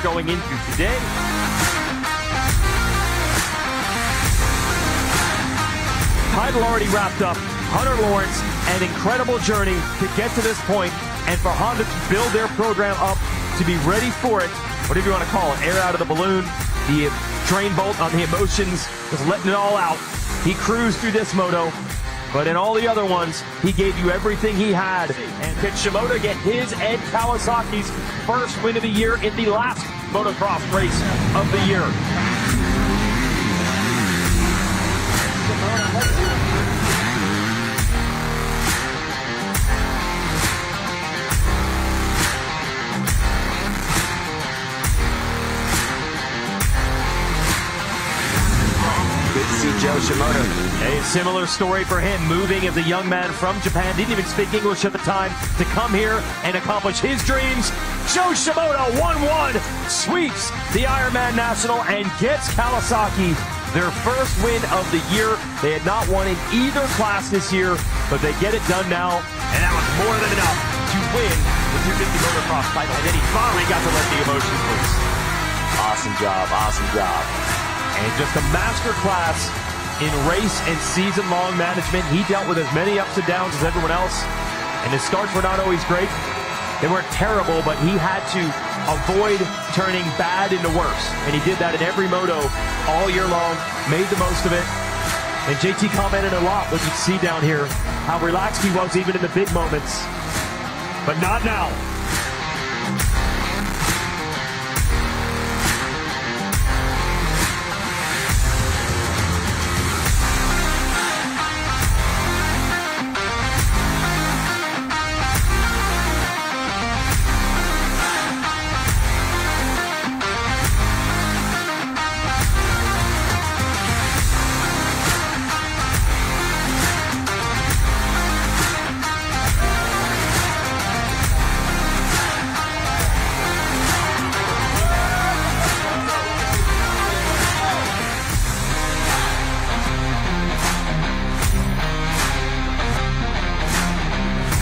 going into today. Title already wrapped up. Hunter Lawrence, an incredible journey to get to this point, and for Honda to build their program up to be ready for it, whatever you want to call it, air out of the balloon, the drain bolt on the emotions, just letting it all out. He cruised through this moto, but in all the other ones, he gave you everything he had. And could Shimoda get his and Kawasaki's first win of the year in the last motocross race of the year? Joe Shimoda. A similar story for him, moving as a young man from Japan, didn't even speak English at the time, to come here and accomplish his dreams. Joe Shimoda 1-1 sweeps the Ironman National and gets Kawasaki their first win of the year. They had not won in either class this year, but they get it done now, and that was more than enough to win the 250 motocross title, and then he finally got to let the emotions loose. Awesome job, awesome job. And just a master class in race and season-long management. He dealt with as many ups and downs as everyone else, and his starts were not always great. They weren't terrible, but he had to avoid turning bad into worse, and he did that in every moto all year long, made the most of it. And JT commented a lot, what you see down here, how relaxed he was even in the big moments, but not now.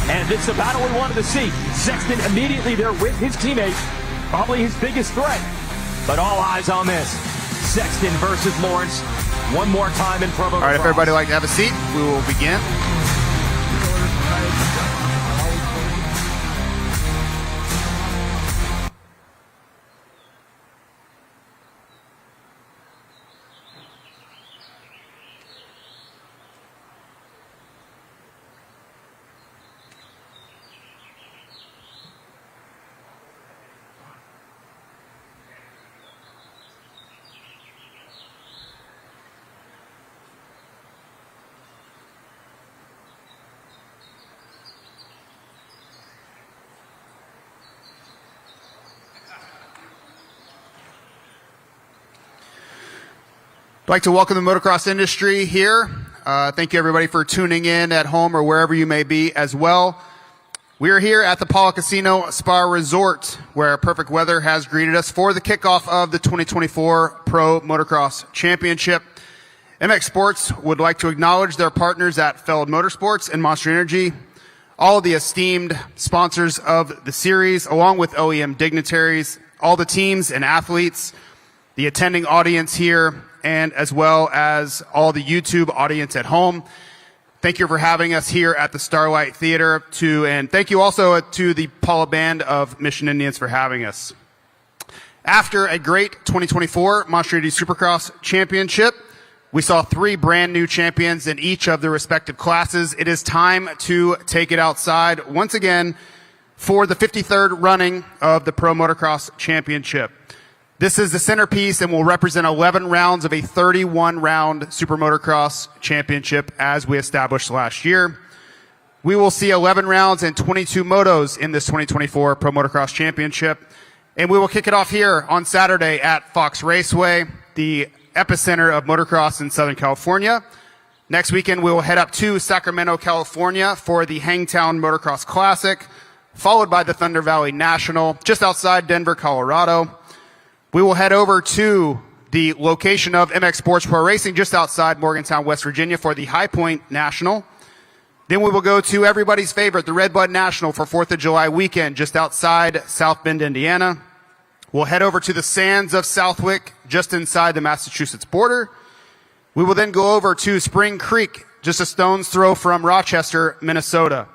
And it's the battle we wanted to see. Sexton immediately there with his teammate, probably his biggest threat. But all eyes on this. Sexton versus Lawrence. One more time in Provo. All right, if everybody would like to have a seat, we will begin. I'd like to welcome the motocross industry here. Thank you everybody for tuning in at home or wherever you may be as well. We are here at the Paula Casino Spa Resort, where perfect weather has greeted us for the kickoff of the 2024 Pro Motocross Championship. MX Sports would like to acknowledge their partners at Feld Motorsports and Monster Energy, all of the esteemed sponsors of the series, along with OEM dignitaries, all the teams and athletes, the attending audience here, and as well as all the YouTube audience at home. Thank you for having us here at the Starlight Theater, and thank you also to the Paula Band of Mission Indians for having us. After a great 2024 Monster Energy Supercross Championship, we saw 3 brand new champions in each of the respective classes. It is time to take it outside once again for the 53rd running of the Pro Motocross Championship. This is the centerpiece and will represent 11 rounds of a 31-round Super Motocross Championship as we established last year. We will see 11 rounds and 22 motos in this 2024 Pro Motocross Championship. And we will kick it off here on Saturday at Fox Raceway, the epicenter of motocross in Southern California. Next weekend, we will head up to Sacramento, California for the Hangtown Motocross Classic, followed by the Thunder Valley National just outside Denver, Colorado. We will head over to the location of MX Sports Pro Racing just outside Morgantown, West Virginia for the High Point National. Then we will go to everybody's favorite, the Red Bud National for 4th of July weekend just outside South Bend, Indiana. We'll head over to the sands of Southwick, just inside the Massachusetts border. We will then go over to Spring Creek, just a stone's throw from Rochester, Minnesota,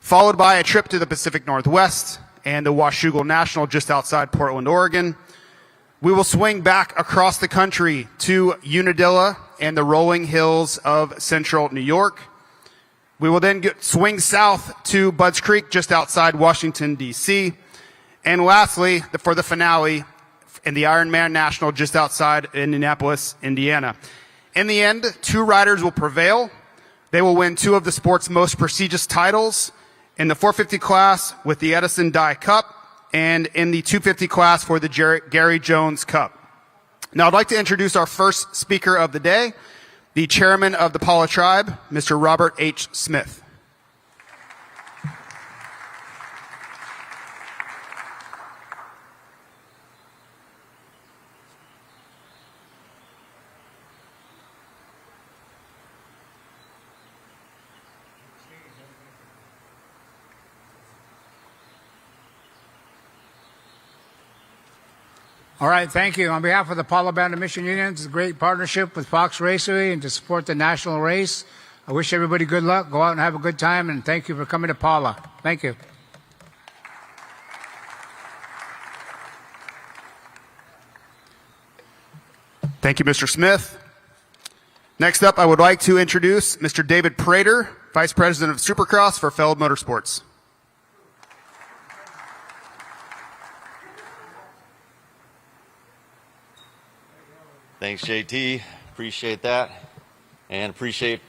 followed by a trip to the Pacific Northwest and the Washougal National just outside Portland, Oregon. We will swing back across the country to Unadilla and the rolling hills of central New York. We will then swing south to Budds Creek just outside Washington, D.C. And lastly, for the finale, in the Ironman National just outside Indianapolis, Indiana. In the end, 2 riders will prevail. They will win 2 of the sport's most prestigious titles in the 450 class with the Edison Dye Cup and in the 250 class for the Gary Jones Cup. Now I'd like to introduce our first speaker of the day, the chairman of the Pala Tribe, Mr. Robert H. Smith. All right, thank you. On behalf of the Pala Band of Mission Union, it's a great partnership with Fox Raceway and to support the national race. I wish everybody good luck. Go out and have a good time, and thank you for coming to Pala. Thank you. Thank you, Mr. Smith. Next up, I would like to introduce Mr. David Prater, Vice President of Supercross for Feld Motorsports. Thanks, JT. Appreciate that. And appreciate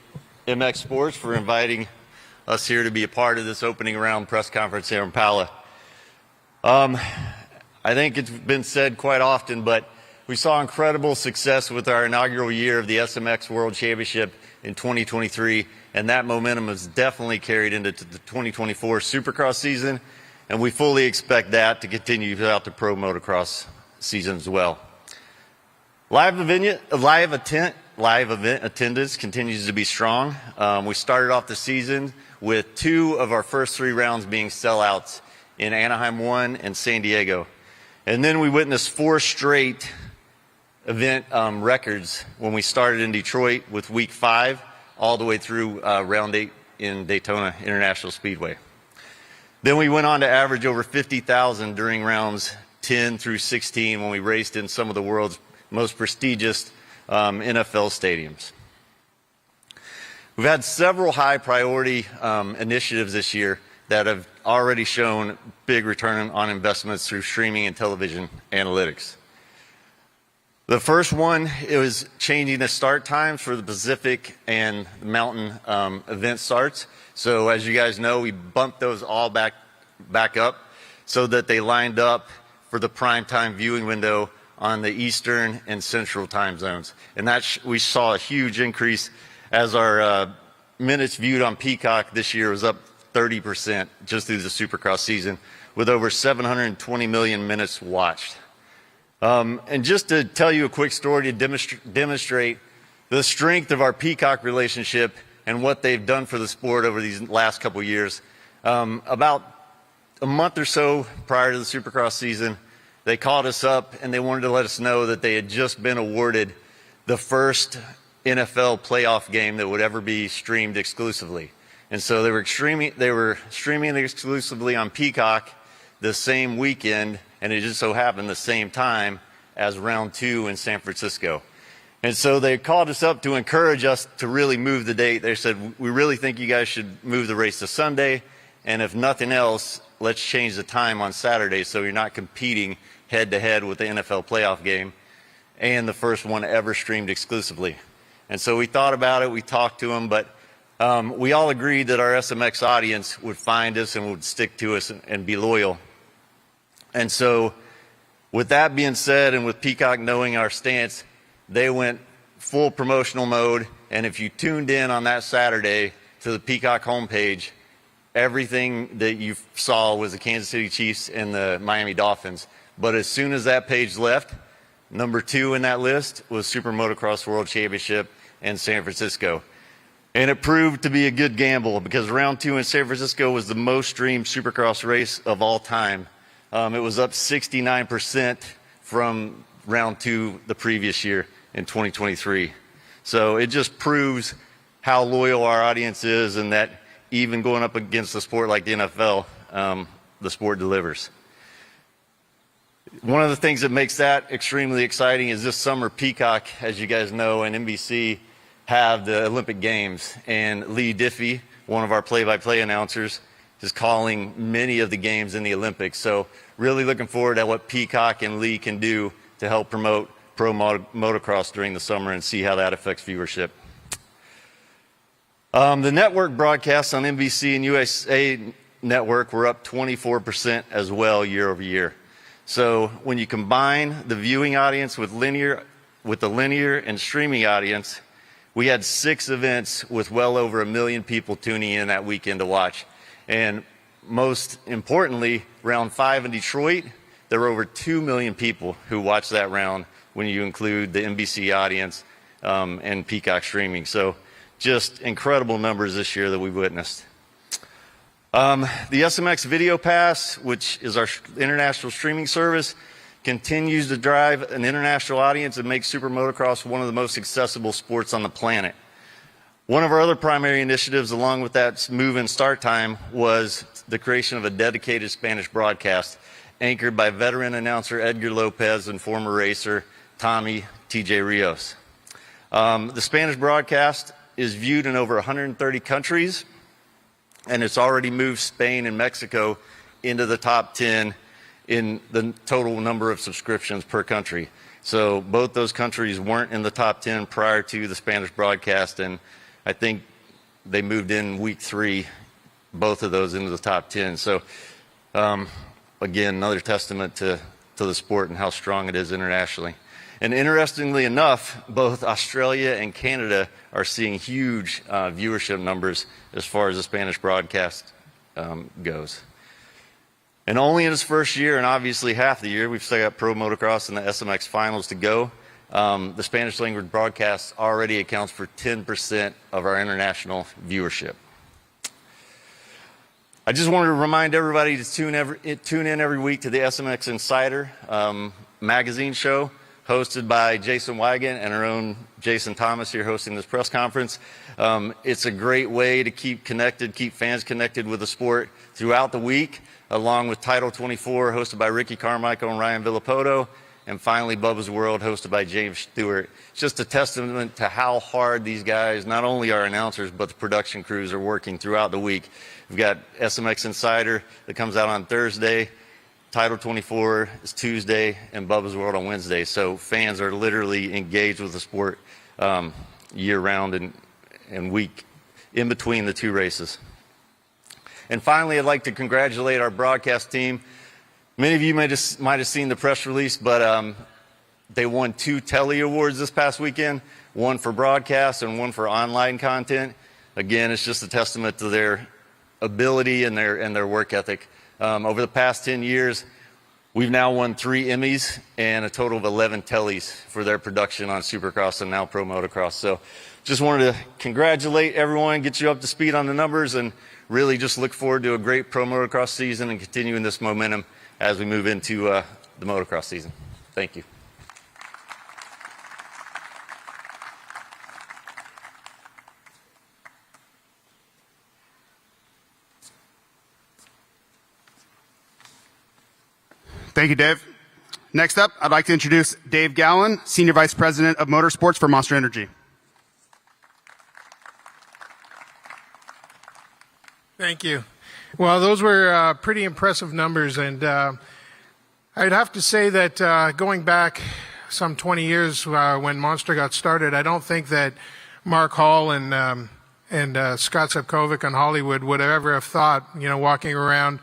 MX Sports for inviting us here to be a part of this opening round press conference here in Pala. I think it's been said quite often, but we saw incredible success with our inaugural year of the SMX World Championship in 2023, and that momentum is definitely carried into the 2024 Supercross season, and we fully expect that to continue throughout the Pro Motocross season as well. Live event attendance continues to be strong. We started off the season with 2 of our first 3 rounds being sellouts in Anaheim 1 and San Diego. And then we witnessed 4 straight event records when we started in Detroit with week 5 all the way through round 8 in Daytona International Speedway. Then we went on to average over 50,000 during rounds 10 through 16 when we raced in some of the world's most prestigious NFL stadiums. We've had several high priority initiatives this year that have already shown big return on investments through streaming and television analytics. The first one is changing the start times for the Pacific and Mountain event starts. So as you guys know, we bumped those all back up so that they lined up for the prime time viewing window on the Eastern and Central time zones. And we saw a huge increase as our minutes viewed on Peacock this year was up 30% just through the Supercross season, with over 720 million minutes watched. And just to tell you a quick story to demonstrate the strength of our Peacock relationship and what they've done for the sport over these last couple of years. About a month or so prior to the Supercross season, they called us up and they wanted to let us know that they had just been awarded the first NFL playoff game that would ever be streamed exclusively. And so they were streaming it exclusively on Peacock the same weekend, and it just so happened the same time as round 2 in San Francisco. And so they called us up to encourage us to really move the date. They said, we really think you guys should move the race to Sunday, and if nothing else, let's change the time on Saturday so you're not competing head-to-head with the NFL playoff game and the first one ever streamed exclusively. And so we thought about it, we talked to them, but we all agreed that our SMX audience would find us and would stick to us and be loyal. And so with that being said, and with Peacock knowing our stance, they went full promotional mode. And if you tuned in on that Saturday to the Peacock homepage, everything that you saw was the Kansas City Chiefs and the Miami Dolphins. But as soon as that page left, number 2 in that list was Super Motocross World Championship in San Francisco. And it proved to be a good gamble because round 2 in San Francisco was the most streamed Supercross race of all time It was up 69% from round 2 the previous year in 2023. So it just proves how loyal our audience is, and that even going up against a sport like the NFL, the sport delivers. One of the things that makes that extremely exciting is this summer Peacock, as you guys know, and NBC have the Olympic Games, and Lee Diffie, one of our play-by-play announcers, is calling many of the games in the Olympics. So really looking forward to what Peacock and Lee can do to help promote pro motocross during the summer and see how that affects viewership. The network broadcasts on NBC and USA Network were up 24% as well year over year. So when you combine the viewing audience with the linear and streaming audience, we had 6 events with well over 1 million people tuning in that weekend to watch. And most importantly, round 5 in Detroit, there were over 2 million people who watched that round when you include the NBC audience and Peacock streaming. So just incredible numbers this year that we've witnessed. The SMX Video Pass, which is our international streaming service, continues to drive an international audience and make super motocross one of the most accessible sports on the planet. One of our other primary initiatives, along with that move in start time, was the creation of a dedicated Spanish broadcast anchored by veteran announcer Edgar Lopez and former racer Tommy TJ Rios. The Spanish broadcast is viewed in over 130 countries, and it's already moved Spain and Mexico into the top 10 in the total number of subscriptions per country. So both those countries weren't in the top 10 prior to the Spanish broadcast, and I think they moved in week 3, both of those into the top 10. So again, another testament to the sport and how strong it is internationally. And interestingly enough, both Australia and Canada are seeing huge viewership numbers as far as the Spanish broadcast goes. And only in its first year, and obviously half the year, we've still got Pro Motocross and the SMX finals to go. The Spanish language broadcast already accounts for 10% of our international viewership. I just wanted to remind everybody to tune in every week to the SMX Insider magazine show, hosted by Jason Wigan and our own Jason Thomas here hosting this press conference. It's a great way to keep connected, keep fans connected with the sport throughout the week, along with Title 24, hosted by Ricky Carmichael and Ryan Villapoto, and finally Bubba's World, hosted by James Stewart. It's just a testament to how hard these guys, not only our announcers, but the production crews, are working throughout the week. We've got SMX Insider that comes out on Thursday, Title 24 is Tuesday, and Bubba's World on Wednesday. So fans are literally engaged with the sport year-round and week in between the 2 races. And finally, I'd like to congratulate our broadcast team. Many of you might have seen the press release, but they won 2 Telly Awards this past weekend, one for broadcast and one for online content. Again, it's just a testament to their ability and their work ethic. Over the past 10 years, we've now won 3 Emmys and a total of 11 Tellys for their production on Supercross and now Pro Motocross. So just wanted to congratulate everyone, get you up to speed on the numbers, and really just look forward to a great Pro Motocross season and continuing this momentum as we move into the motocross season. Thank you. Thank you, Dave. Next up, I'd like to introduce Dave Gallen, Senior Vice President of Motorsports for Monster Energy. Thank you. Well, those were pretty impressive numbers, and I'd have to say that going back some 20 years when Monster got started, I don't think that Mark Hall and Scott Sepkovic on Hollywood would ever have thought, walking around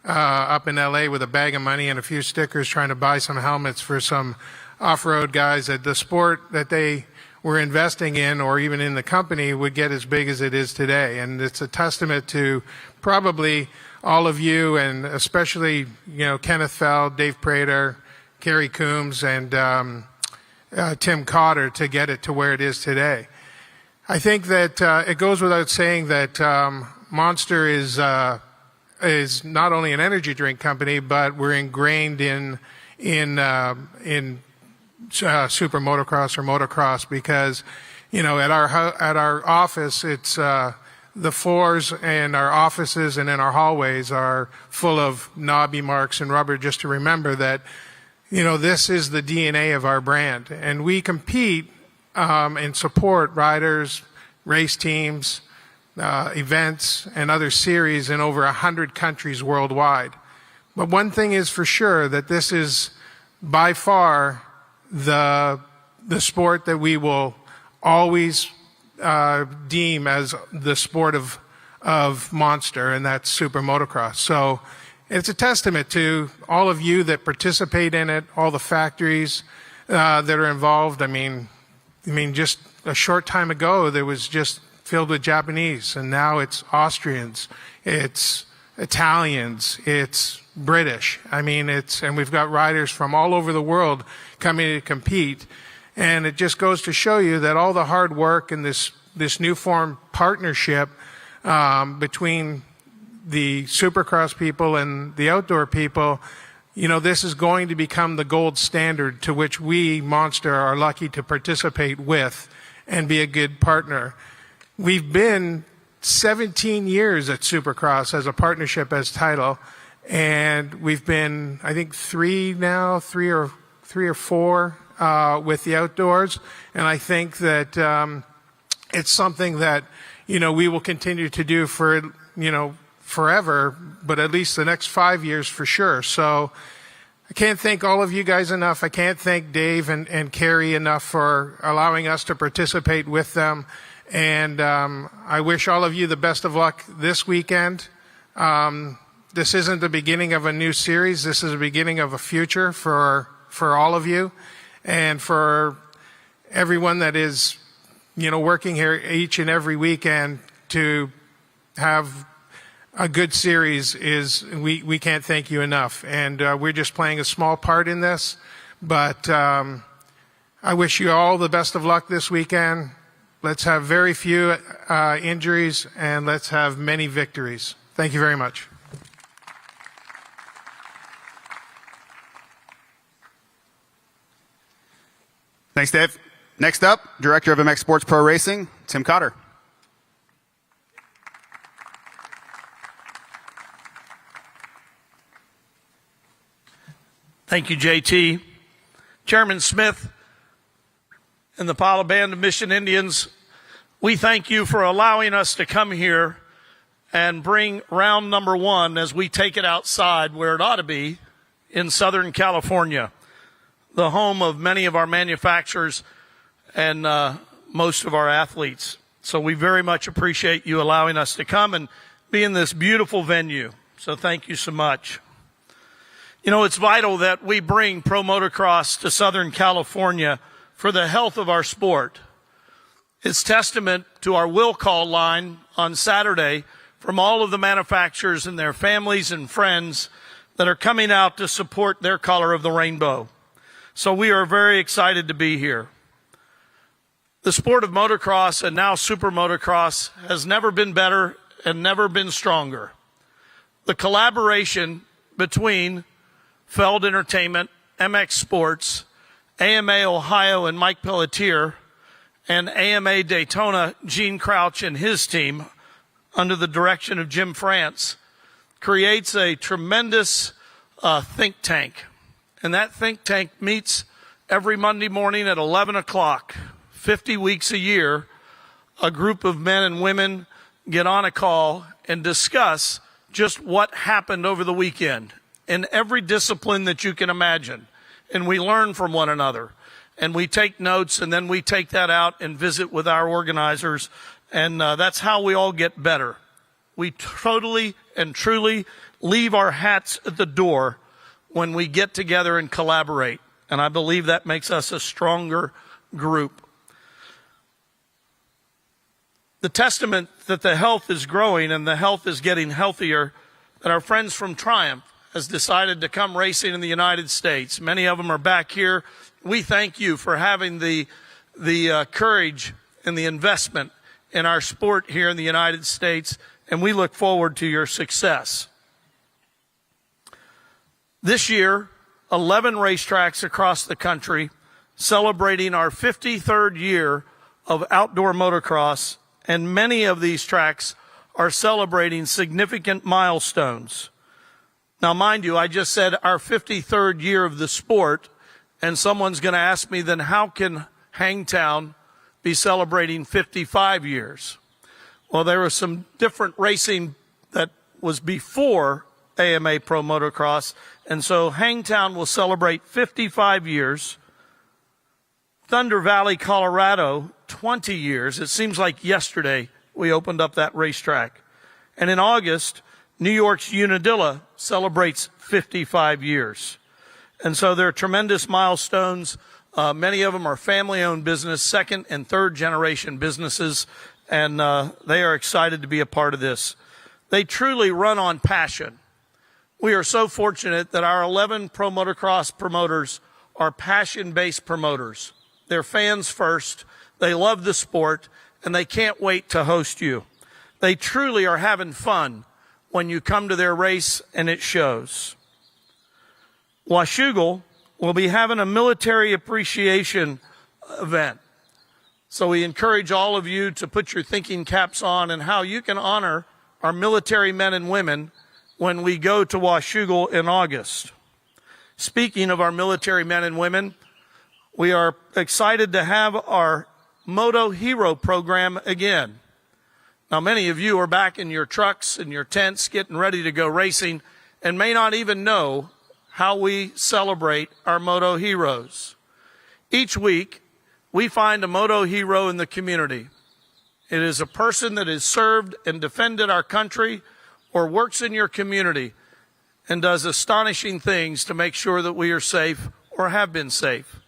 up in LA with a bag of money and a few stickers trying to buy some helmets for some off-road guys, that the sport that they were investing in, or even in the company, would get as big as it is today. And it's a testament to probably all of you, and especially Kenneth Feld, Dave Prater, Kerry Coombs, and Tim Cotter to get it to where it is today. I think that it goes without saying that Monster is is not only an energy drink company, but we're ingrained in super motocross or motocross, because, at our office, it's, the floors in our offices and in our hallways are full of knobby marks and rubber, just to remember that, this is the DNA of our brand. And we compete and support riders, race teams, events, and other series in over 100 countries worldwide. But one thing is for sure, that this is by far the sport that we will always deem as the sport of Monster, and that's super motocross. So it's a testament to all of you that participate in it, all the factories that are involved. I mean, just a short time ago, there was just filled with Japanese, and now it's Austrians, it's Italians, it's British. And we've got riders from all over the world coming to compete. And it just goes to show you that all the hard work and this new formed partnership between the supercross people and the outdoor people, this is going to become the gold standard to which we, Monster, are lucky to participate with and be a good partner. We've been 17 years at Supercross as a partnership, as title, and we've been, I think, three or four with the outdoors, and I think that it's something that we will continue to do for forever, but at least the next 5 years for sure. So I can't thank all of you guys enough. I can't thank Dave and Carrie enough for allowing us to participate with them. And I wish all of you the best of luck this weekend. This isn't the beginning of a new series. This is the beginning of a future for all of you, and for everyone that is, working here each and every weekend to have a good series. We can't thank you enough. And we're just playing a small part in this, but I wish you all the best of luck this weekend. Let's have very few injuries, and let's have many victories. Thank you very much. Thanks, Dave. Next up, Director of MX Sports Pro Racing, Tim Cotter. Thank you, JT. Chairman Smith and the Pala Band of Mission Indians, we thank you for allowing us to come here and bring round number one as we take it outside where it ought to be in Southern California, the home of many of our manufacturers and most of our athletes. So we very much appreciate you allowing us to come and be in this beautiful venue. So thank you so much. It's vital that we bring pro motocross to Southern California for the health of our sport. It's testament to our will call line on Saturday from all of the manufacturers and their families and friends that are coming out to support their color of the rainbow. So we are very excited to be here. The sport of motocross, and now super motocross, has never been better and never been stronger. The collaboration between Feld Entertainment, MX Sports, AMA Ohio and Mike Pelletier, and AMA Daytona, Gene Crouch and his team, under the direction of Jim France, creates a tremendous think tank. And that think tank meets every Monday morning at 11 o'clock, 50 weeks a year. A group of men and women get on a call and discuss just what happened over the weekend in every discipline that you can imagine. And we learn from one another. And we take notes, and then we take that out and visit with our organizers. And that's how we all get better. We totally and truly leave our hats at the door when we get together and collaborate. And I believe that makes us a stronger group. The testament that the health is growing and the health is getting healthier, that our friends from Triumph has decided to come racing in the United States. Many of them are back here. We thank you for having the courage and the investment in our sport here in the United States, and we look forward to your success. This year, 11 racetracks across the country celebrating our 53rd year of outdoor motocross, and many of these tracks are celebrating significant milestones. Now, mind you, I just said our 53rd year of the sport, and someone's going to ask me, then how can Hangtown be celebrating 55 years? Well, there was some different racing that was before AMA Pro Motocross, and so Hangtown will celebrate 55 years. Thunder Valley, Colorado, 20 years. It seems like yesterday we opened up that racetrack. And in August, New York's Unadilla celebrates 55 years. And so there are tremendous milestones. Many of them are family-owned business, second and third generation businesses, and they are excited to be a part of this. They truly run on passion. We are so fortunate that our 11 pro motocross promoters are passion-based promoters. They're fans first, they love the sport, and they can't wait to host you. They truly are having fun when you come to their race, and it shows. Washougal will be having a military appreciation event. So we encourage all of you to put your thinking caps on and how you can honor our military men and women when we go to Washougal in August. Speaking of our military men and women, we are excited to have our Moto Hero program again. Now, many of you are back in your trucks and your tents getting ready to go racing and may not even know how we celebrate our Moto Heroes. Each week, we find a Moto Hero in the community. It is a person that has served and defended our country or works in your community and does astonishing things to make sure that we are safe or have been safe.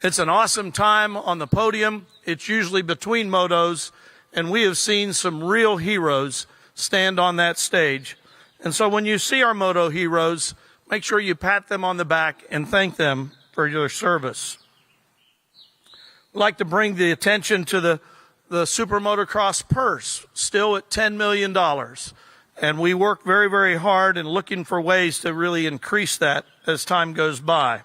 It's an awesome time on the podium. It's usually between motos, and we have seen some real heroes stand on that stage. And so when you see our Moto Heroes, make sure you pat them on the back and thank them for their service. I'd like to bring the attention to the Super Motocross purse, still at $10 million. And we work very, very hard and looking for ways to really increase that as time goes by.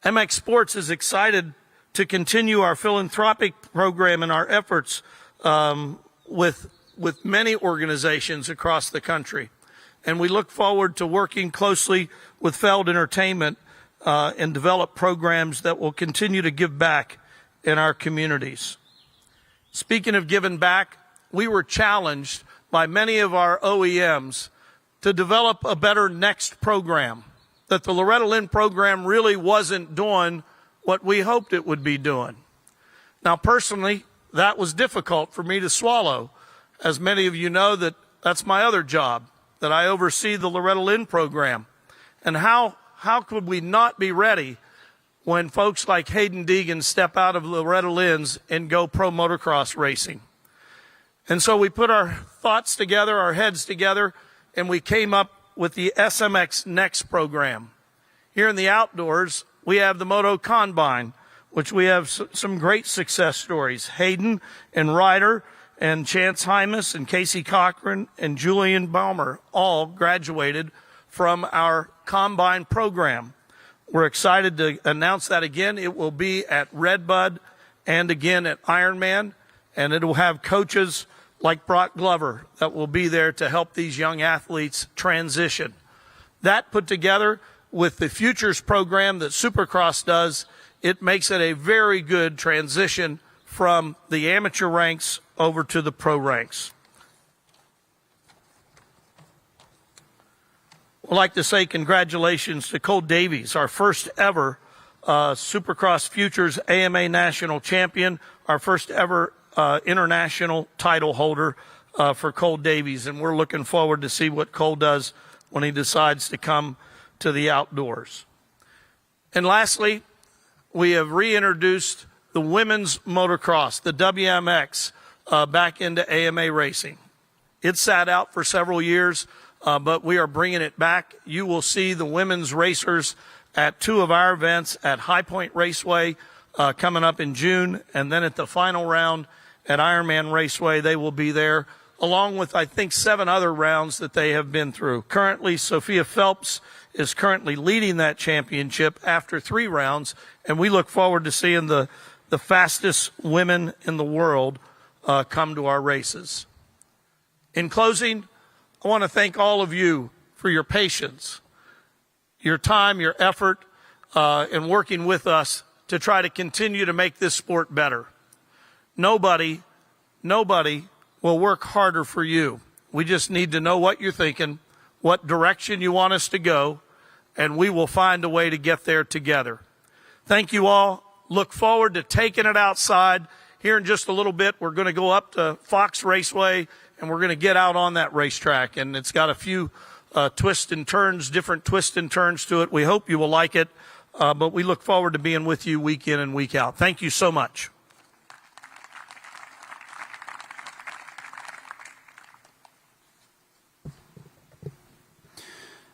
MX Sports is excited to continue our philanthropic program and our efforts with many organizations across the country. And we look forward to working closely with Feld Entertainment and develop programs that will continue to give back in our communities. Speaking of giving back, we were challenged by many of our OEMs to develop a better next program, that the Loretta Lynn program really wasn't doing what we hoped it would be doing. Now, personally, that was difficult for me to swallow. As many of you know, that's my other job, that I oversee the Loretta Lynn program. And how could we not be ready when folks like Hayden Deegan step out of Loretta Lynn's and go pro motocross racing? And so we put our thoughts together, our heads together, and we came up with the SMX Next program. Here in the outdoors, we have the Moto Combine, which we have some great success stories. Hayden and Ryder and Chance Hymas and Casey Cochran and Julian Baumer all graduated from our Combine program. We're excited to announce that again. It will be at Redbud and again at Ironman, and it will have coaches like Brock Glover that will be there to help these young athletes transition. That put together with the Futures program that Supercross does, it makes it a very good transition from the amateur ranks over to the pro ranks. I'd like to say congratulations to Cole Davies, our first ever Supercross Futures AMA National Champion, our first ever international title holder for Cole Davies, and we're looking forward to see what Cole does when he decides to come to the outdoors. And lastly, we have reintroduced the women's motocross, the WMX, back into AMA racing. It sat out for several years, but we are bringing it back. You will see the women's racers at two of our events at High Point Raceway coming up in June, and then at the final round at Ironman Raceway, they will be there, along with, I think, 7 other rounds that they have been through. Currently, Sophia Phelps is currently leading that championship after 3 rounds, and we look forward to seeing the fastest women in the world come to our races. In closing, I want to thank all of you for your patience, your time, your effort in working with us to try to continue to make this sport better. Nobody will work harder for you. We just need to know what you're thinking, what direction you want us to go, and we will find a way to get there together. Thank you all. Look forward to taking it outside. Here in just a little bit, we're going to go up to Fox Raceway, and we're going to get out on that racetrack. And it's got a few twists and turns, different twists and turns to it. We hope you will like it, but we look forward to being with you week in and week out. Thank you so much.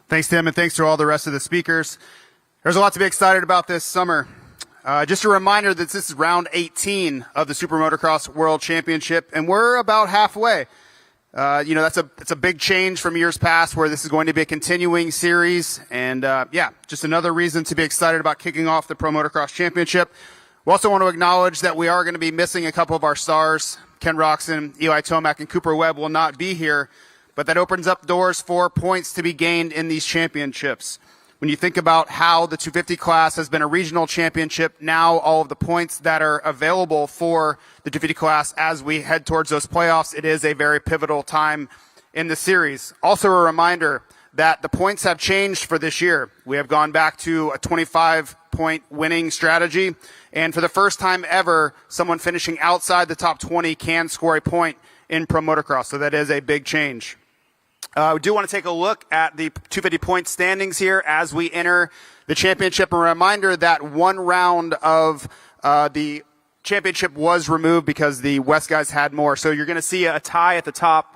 Thanks, Tim, and thanks to all the rest of the speakers. There's a lot to be excited about this summer. Just a reminder that this is round 18 of the Super Motocross World Championship, and we're about halfway. That's a big change from years past where this is going to be a continuing series. And, just another reason to be excited about kicking off the Pro Motocross Championship. We also want to acknowledge that we are going to be missing a couple of our stars. Ken Roxon, Eli Tomac, and Cooper Webb will not be here, but that opens up doors for points to be gained in these championships. When you think about how the 250 class has been a regional championship, now all of the points that are available for the 250 class as we head towards those playoffs, it is a very pivotal time in the series. Also a reminder that the points have changed for this year. We have gone back to a 25-point winning strategy, and for the first time ever, someone finishing outside the top 20 can score a point in Pro Motocross, so that is a big change. We do want to take a look at the 250 point standings here as we enter the championship. A reminder that one round of the championship was removed because the West guys had more. So you're going to see a tie at the top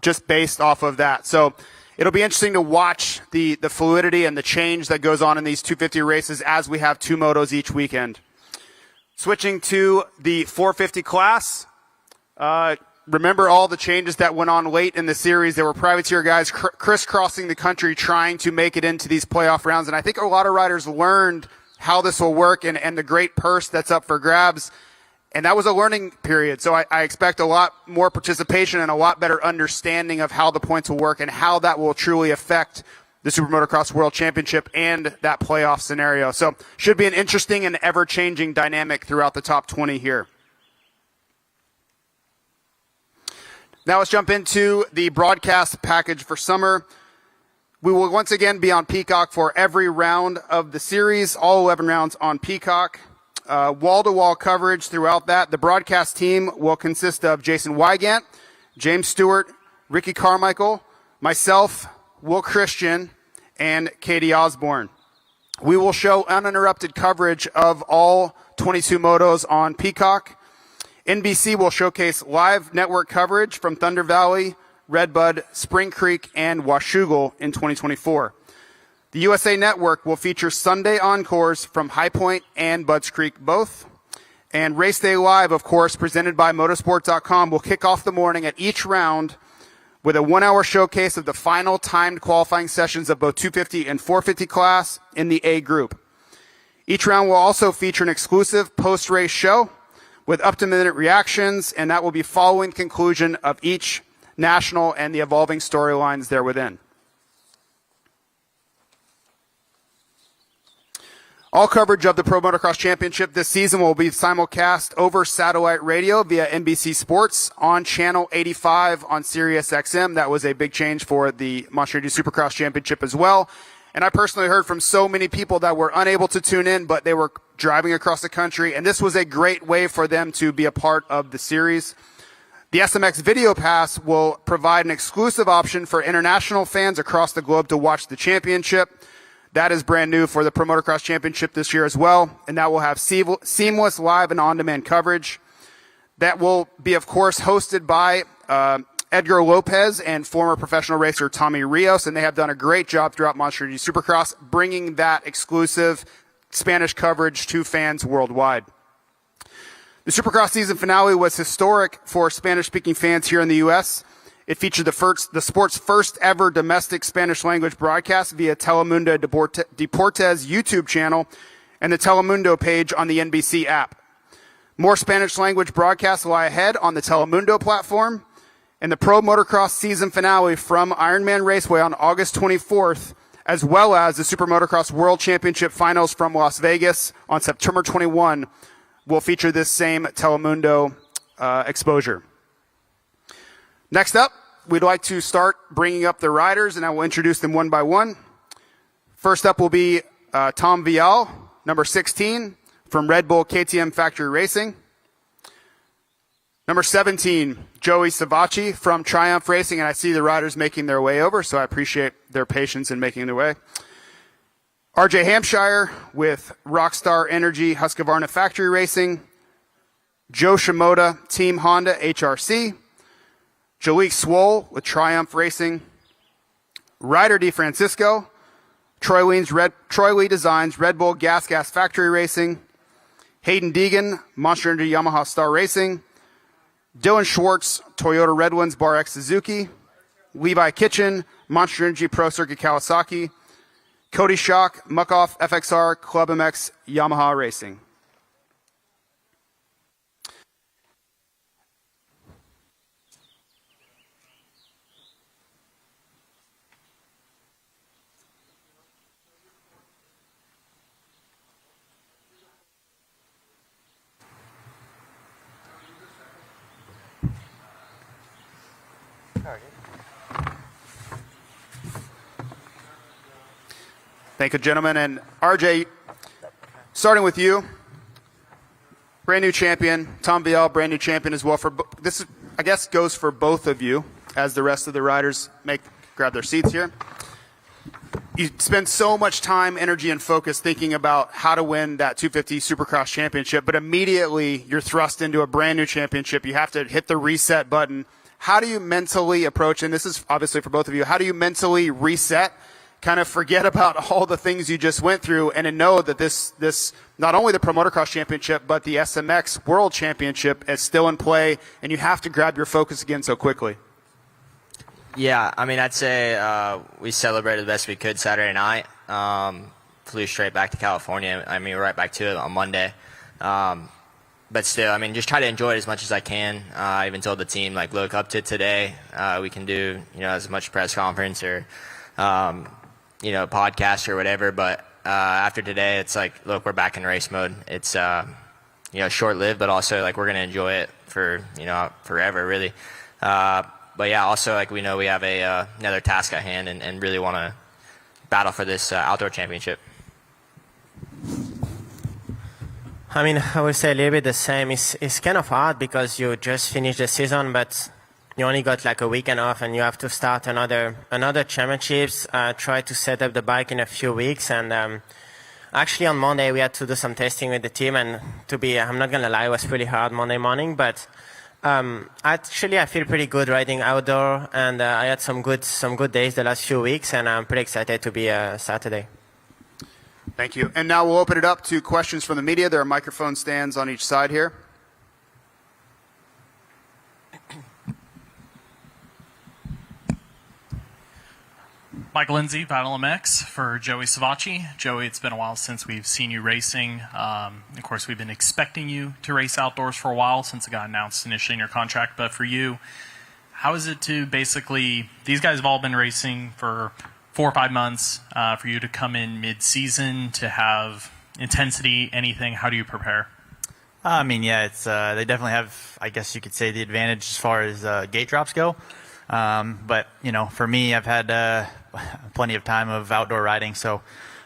just based off of that. So it'll be interesting to watch the fluidity and the change that goes on in these 250 races as we have 2 motos each weekend. Switching to the 450 class. Remember all the changes that went on late in the series. There were privateer guys crisscrossing the country trying to make it into these playoff rounds. And I think a lot of riders learned how this will work and the great purse that's up for grabs. And that was a learning period. So I expect a lot more participation and a lot better understanding of how the points will work and how that will truly affect the Super Motocross World Championship and that playoff scenario. So should be an interesting and ever-changing dynamic throughout the top 20 here. Now let's jump into the broadcast package for summer. We will once again be on Peacock for every round of the series, all 11 rounds on Peacock. Wall-to-wall coverage throughout that. The broadcast team will consist of Jason Wygant, James Stewart, Ricky Carmichael, myself, Will Christian, and Katie Osborne. We will show uninterrupted coverage of all 22 motos on Peacock. NBC will showcase live network coverage from Thunder Valley, Redbud, Spring Creek, and Washougal in 2024. The USA Network will feature Sunday encores from High Point and Budds Creek both. And Race Day Live, of course, presented by Motorsport.com, will kick off the morning at each round with a 1-hour showcase of the final timed qualifying sessions of both 250 and 450 class in the A group. Each round will also feature an exclusive post-race show with up-to-minute reactions, and that will be following conclusion of each national and the evolving storylines there within. All coverage of the Pro Motocross Championship this season will be simulcast over satellite radio via NBC Sports on Channel 85 on Sirius XM. That was a big change for the Monster Energy Supercross Championship as well. And I personally heard from so many people that were unable to tune in, but they were driving across the country, and this was a great way for them to be a part of the series. The SMX Video Pass will provide an exclusive option for international fans across the globe to watch the championship. That is brand new for the Pro Motocross Championship this year as well, and that will have seamless live and on-demand coverage. That will be, of course, hosted by Edgar Lopez and former professional racer Tommy Rios, and they have done a great job throughout Monster Energy Supercross bringing that exclusive Spanish coverage to fans worldwide. The Supercross season finale was historic for Spanish-speaking fans here in the U.S. It featured the sport's first ever domestic Spanish language broadcast via Telemundo Deportes YouTube channel and the Telemundo page on the NBC app. More Spanish language broadcasts lie ahead on the Telemundo platform, and the Pro Motocross season finale from Ironman Raceway on August 24th, as well as the Super Motocross World Championship Finals from Las Vegas on September 21, will feature this same Telemundo exposure. Next up, we'd like to start bringing up the riders, and I will introduce them one by one. First up will be Tom Vial, number 16, from Red Bull KTM Factory Racing. Number 17, Joey Savacci from Triumph Racing, and I see the riders making their way over, so I appreciate their patience in making their way. RJ Hampshire with Rockstar Energy Husqvarna Factory Racing. Joe Shimoda, Team Honda HRC. Jalik Swoll with Triumph Racing. Ryder DeFrancisco, Troy Lee Designs, Red Bull Gas Factory Racing. Hayden Deegan, Monster Energy Yamaha Star Racing. Dylan Schwartz, Toyota Red Winds Bar X Suzuki. Levi Kitchen, Monster Energy Pro Circuit Kawasaki. Cody Schock, Muckoff FXR Club MX Yamaha Racing. Thank you, gentlemen. And RJ, starting with you, brand new champion. Tom Vial, brand new champion as well. This, I guess, goes for both of you as the rest of the riders grab their seats here. You spend so much time, energy, and focus thinking about how to win that 250 Supercross championship, but immediately you're thrust into a brand new championship. You have to hit the reset button. How do you mentally approach, and this is obviously for both of you, how do you mentally reset, kind of forget about all the things you just went through, and to know that this not only the Pro Motocross Championship, but the SMX World Championship is still in play, and you have to grab your focus again so quickly? Yeah, I mean, I'd say we celebrated the best we could Saturday night. Flew straight back to California. I mean, right back to it on Monday. But still, I mean, just try to enjoy it as much as I can. I even told the team, like, look, up to today, we can do, as much press conference or, podcast or whatever. But after today, it's like, look, we're back in race mode. It's, short-lived, but also, like, we're going to enjoy it for, forever, really. But, yeah, also, like, we know we have another task at hand and really want to battle for this outdoor championship. I mean, I would say a little bit the same. It's kind of hard because you just finished the season, but you only got like a weekend off and you have to start another championships, try to set up the bike in a few weeks. And actually on Monday we had to do some testing with the team, and I'm not going to lie, it was pretty hard Monday morning, but actually I feel pretty good riding outdoor, and I had some good days the last few weeks, and I'm pretty excited to be Saturday. Thank you. And now we'll open it up to questions from the media. There are microphone stands on each side here. Mike Lindsay, Battle MX for Joey Savacci. Joey, it's been a while since we've seen you racing. Of course, we've been expecting you to race outdoors for a while since it got announced initially in your contract. But for you, how is it to basically, these guys have all been racing for 4 or 5 months, for you to come in mid-season, to have intensity, anything, how do you prepare? I mean, yeah, it's they definitely have, I guess you could say, the advantage as far as gate drops go. But, for me, I've had plenty of time of outdoor riding. So,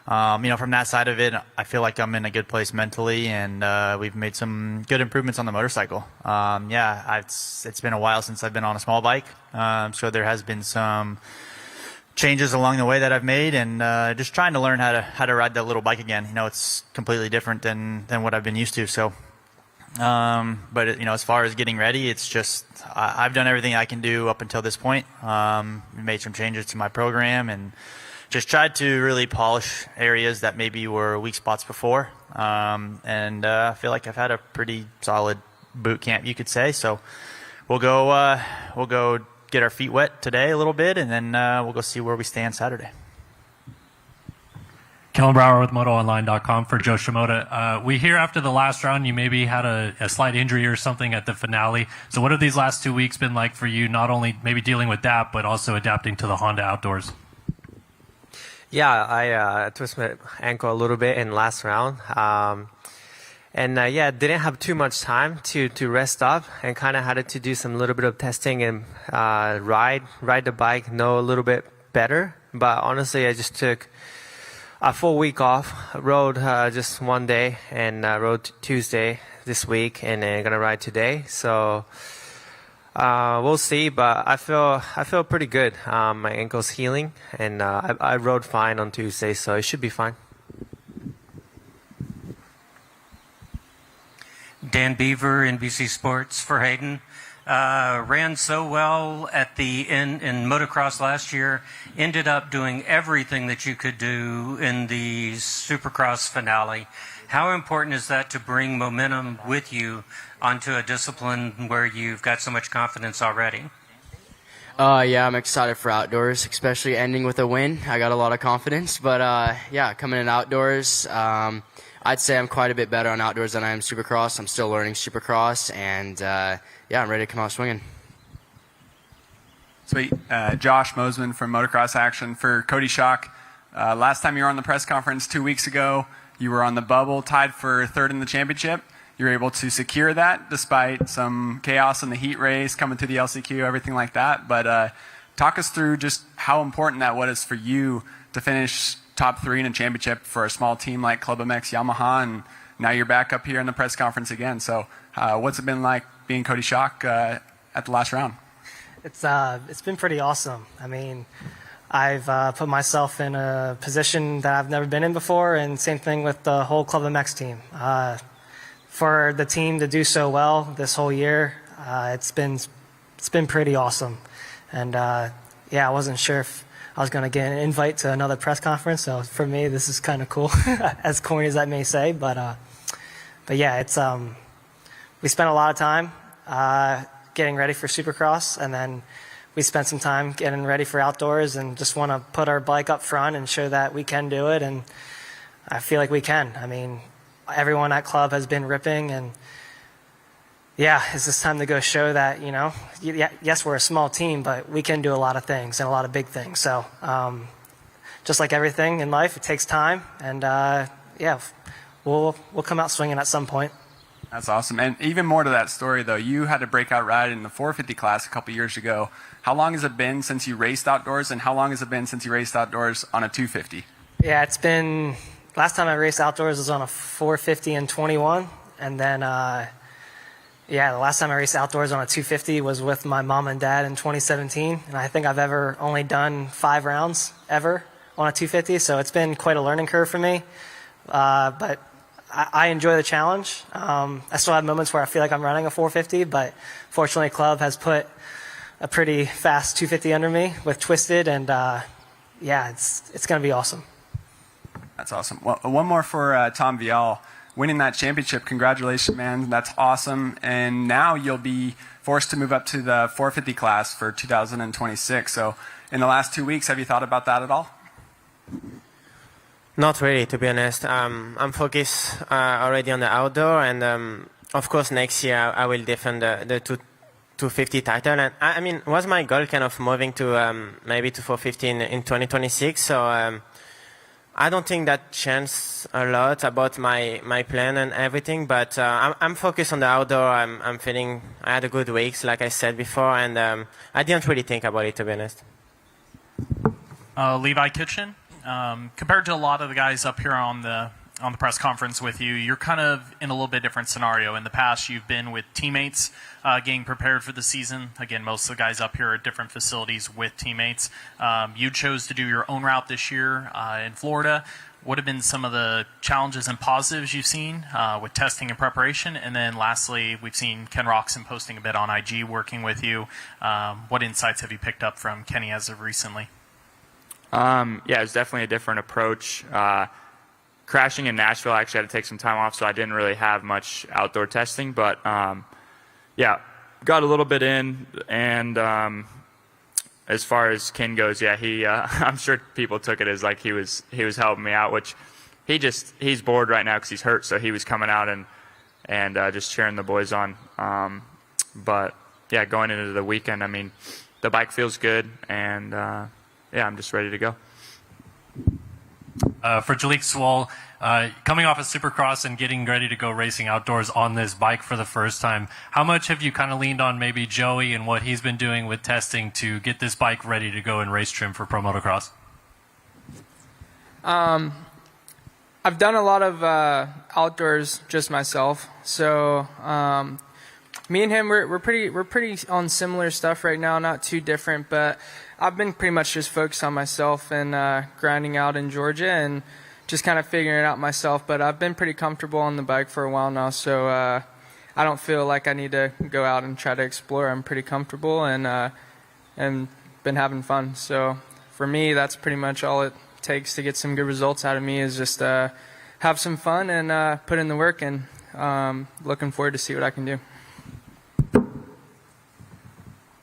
from that side of it, I feel like I'm in a good place mentally, and we've made some good improvements on the motorcycle. It's been a while since I've been on a small bike. So there has been some changes along the way that I've made, and just trying to learn how to ride that little bike again. It's completely different than what I've been used to. So, but as far as getting ready, it's just I've done everything I can do up until this point. Made some changes to my program and just tried to really polish areas that maybe were weak spots before. And I feel like I've had a pretty solid boot camp, you could say. So we'll go get our feet wet today a little bit, and then we'll go see where we stand Saturday. Kellen Brower with MotoOnline.com for Joe Shimoda. We hear after the last round you maybe had a slight injury or something at the finale. So what have these last 2 weeks been like for you, not only maybe dealing with that, but also adapting to the Honda outdoors? Yeah, I twisted my ankle a little bit in last round. Didn't have too much time to rest up, and kind of had to do some little bit of testing and ride the bike, know a little bit better. But honestly, I just took a full week off, rode just one day, and rode Tuesday this week, and then gonna ride today. So we'll see, but I feel pretty good. My ankle's healing, and I rode fine on Tuesday, so it should be fine. Dan Beaver, NBC Sports for Hayden. Ran so well at the end in motocross last year, ended up doing everything that you could do in the supercross finale. How important is that to bring momentum with you onto a discipline where you've got so much confidence already? Yeah, I'm excited for outdoors, especially ending with a win. I got a lot of confidence, but coming in outdoors, I'd say I'm quite a bit better on outdoors than I am supercross. I'm still learning supercross, and I'm ready to come out swinging. Sweet. Josh Mosman from Motocross Action for Cody Schock. Last time you were on the press conference 2 weeks ago, you were on the bubble, tied for third in the championship. You were able to secure that despite some chaos in the heat race, coming to the LCQ, everything like that. But talk us through just how important that was for you to finish top 3 in a championship for a small team like Club MX Yamaha, and now you're back up here in the press conference again. So what's it been like being Cody Schock at the last round? It's been pretty awesome. I mean, I've put myself in a position that I've never been in before, and same thing with the whole Club MX team. For the team to do so well this whole year, it's been pretty awesome. And I wasn't sure if I was going to get an invite to another press conference, so for me this is kind of cool, as corny as that may say. But yeah, it's we spent a lot of time getting ready for Supercross, and then we spent some time getting ready for outdoors, and just want to put our bike up front and show that we can do it, and I feel like we can. I mean, everyone at Club has been ripping, and yeah, it's just time to go show that, yes, we're a small team, but we can do a lot of things and a lot of big things. So just like everything in life, it takes time, and we'll come out swinging at some point. That's awesome. And even more to that story, though, you had a breakout ride in the 450 class a couple years ago. How long has it been since you raced outdoors, and how long has it been since you raced outdoors on a 250? Yeah, it's been, last time I raced outdoors was on a 450 in 21, and then the last time I raced outdoors on a 250 was with my mom and dad in 2017, and I think I've ever only done 5 rounds ever on a 250, so it's been quite a learning curve for me, but I enjoy the challenge. I still have moments where I feel like I'm running a 450, but fortunately Club has put a pretty fast 250 under me with Twisted, and it's going to be awesome. That's awesome. Well, one more for Tom Vial. Winning that championship, congratulations, man. That's awesome. And now you'll be forced to move up to the 450 class for 2026. So in the last 2 weeks, have you thought about that at all? Not really, to be honest. I'm focused already on the outdoor, and of course next year I will defend the 250 title. And I mean, was my goal kind of moving to maybe to 450 in 2026? So I don't think that changed a lot about my plan and everything, but I'm focused on the outdoor. I'm feeling I had a good weeks, like I said before, and I didn't really think about it, to be honest. Levi Kitchen, compared to a lot of the guys up here on the press conference with you, you're kind of in a little bit different scenario. In the past, you've been with teammates getting prepared for the season. Again, most of the guys up here are at different facilities with teammates. You chose to do your own route this year in Florida. What have been some of the challenges and positives you've seen with testing and preparation? And then lastly, we've seen Ken Roxon posting a bit on IG working with you. What insights have you picked up from Kenny as of recently? It's definitely a different approach. Crashing in Nashville, I actually had to take some time off, so I didn't really have much outdoor testing. But, got a little bit in, and as far as Ken goes, yeah, he I'm sure people took it as like he was helping me out, which he's bored right now because he's hurt, so he was coming out and just cheering the boys on. But yeah, going into the weekend, I mean, the bike feels good, and yeah, I'm just ready to go. For Jalik Swall, coming off a Supercross and getting ready to go racing outdoors on this bike for the first time, how much have you kind of leaned on maybe Joey and what he's been doing with testing to get this bike ready to go in race trim for Pro Motocross? I've done a lot of outdoors just myself, so me and him we're pretty on similar stuff right now, not too different, but I've been pretty much just focused on myself and grinding out in Georgia and just kind of figuring it out myself. But I've been pretty comfortable on the bike for a while now, so I don't feel like I need to go out and try to explore. I'm pretty comfortable and been having fun. So for me, that's pretty much all it takes to get some good results out of me, is just have some fun and put in the work, and looking forward to see what I can do.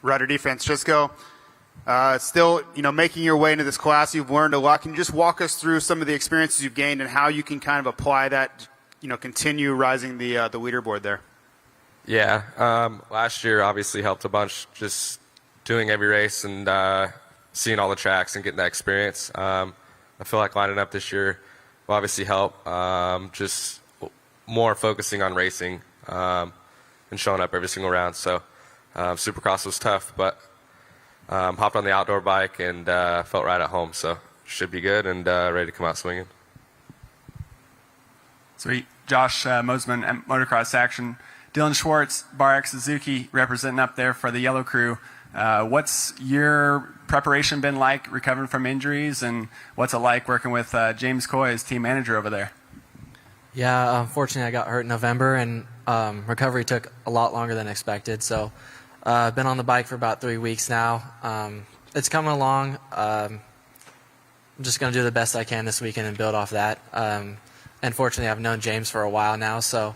Rider defense, Jisco. Still, making your way into this class, you've learned a lot. Can you just walk us through some of the experiences you've gained and how you can kind of apply that, continue rising the leaderboard there? Yeah, last year obviously helped a bunch, just doing every race and seeing all the tracks and getting that experience. I feel like lining up this year will obviously help, just more focusing on racing and showing up every single round. So Supercross was tough, but hopped on the outdoor bike and felt right at home, so should be good and ready to come out swinging. Sweet. Josh Mosman at Motocross Action. Dylan Schwartz, Bar-X Suzuki, representing up there for the Yellow Crew. What's your preparation been like recovering from injuries, and what's it like working with James Coy as team manager over there? Yeah, unfortunately I got hurt in November, and recovery took a lot longer than expected, so I've been on the bike for about 3 weeks now. It's coming along. I'm just going to do the best I can this weekend and build off that. And fortunately, I've known James for a while now, so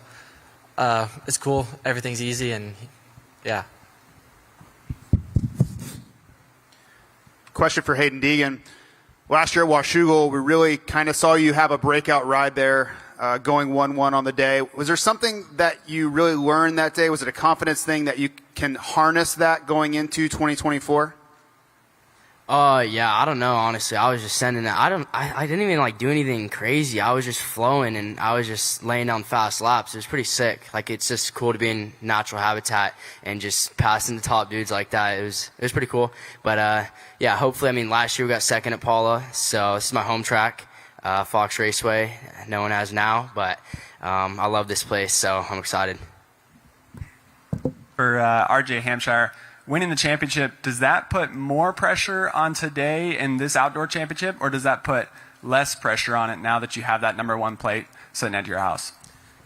it's cool. Everything's easy, and yeah. Question for Hayden Deegan. Last year at Washougal, we really kind of saw you have a breakout ride there, going 1-1 on the day. Was there something that you really learned that day? Was it a confidence thing that you can harness that going into 2024? Yeah, I don't know, honestly. I was just sending it. I didn't even do anything crazy. I was just flowing, and I was just laying down fast laps. It was pretty sick. It's just cool to be in natural habitat and just passing the top dudes like that. It was pretty cool. But yeah, hopefully, last year we got second at Paula, so this is my home track, Fox Raceway, known as now. But I love this place, so I'm excited. For RJ Hampshire, winning the championship, does that put more pressure on today in this outdoor championship, or does that put less pressure on it now that you have that #1 plate sitting at your house?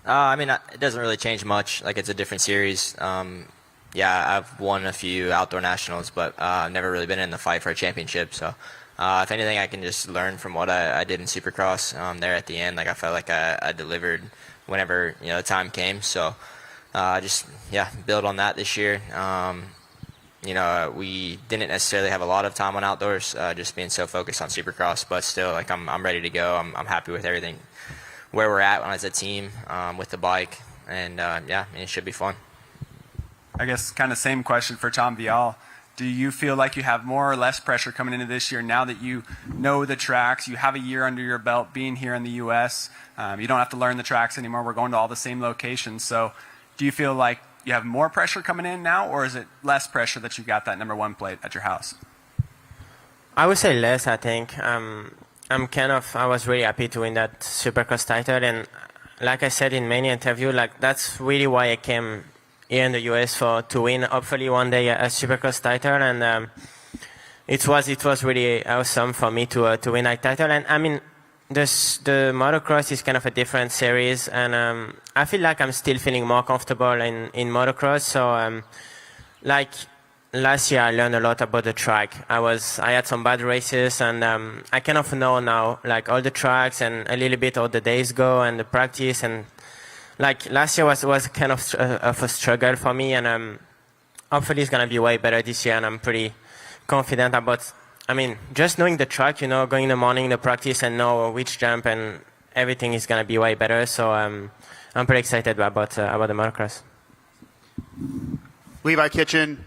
It doesn't really change much. It's a different series. Yeah, I've won a few outdoor nationals, but I've never really been in the fight for a championship. So if anything, I can just learn from what I did in Supercross there at the end. I felt like I delivered whenever the time came. So just build on that this year. We didn't necessarily have a lot of time on outdoors, just being so focused on Supercross, but still, I'm ready to go. I'm happy with everything, where we're at as a team, with the bike, and it should be fun. I guess kind of same question for Tom Vial. Do you feel like you have more or less pressure coming into this year now that you know the tracks, you have a year under your belt being here in the U.S., you don't have to learn the tracks anymore, we're going to all the same locations, so do you feel like you have more pressure coming in now, or is it less pressure that you got that #1 plate at your house? I would say less, I think. I was really happy to win that Supercross title, and like I said in many interviews, that's really why I came here in the US to win, hopefully one day, a Supercross title, and it was really awesome for me to win that title. And the motocross is kind of a different series, and I feel like I'm still feeling more comfortable in motocross. So last year I learned a lot about the track. I had some bad races, and I kind of know now all the tracks and a little bit how the days go and the practice, and last year was kind of a struggle for me, and hopefully it's gonna be way better this year, and I'm pretty confident about. I mean, just knowing the track, going in the morning to practice and know which jump and everything is gonna be way better. So I'm pretty excited about the motocross. Levi Kitchen,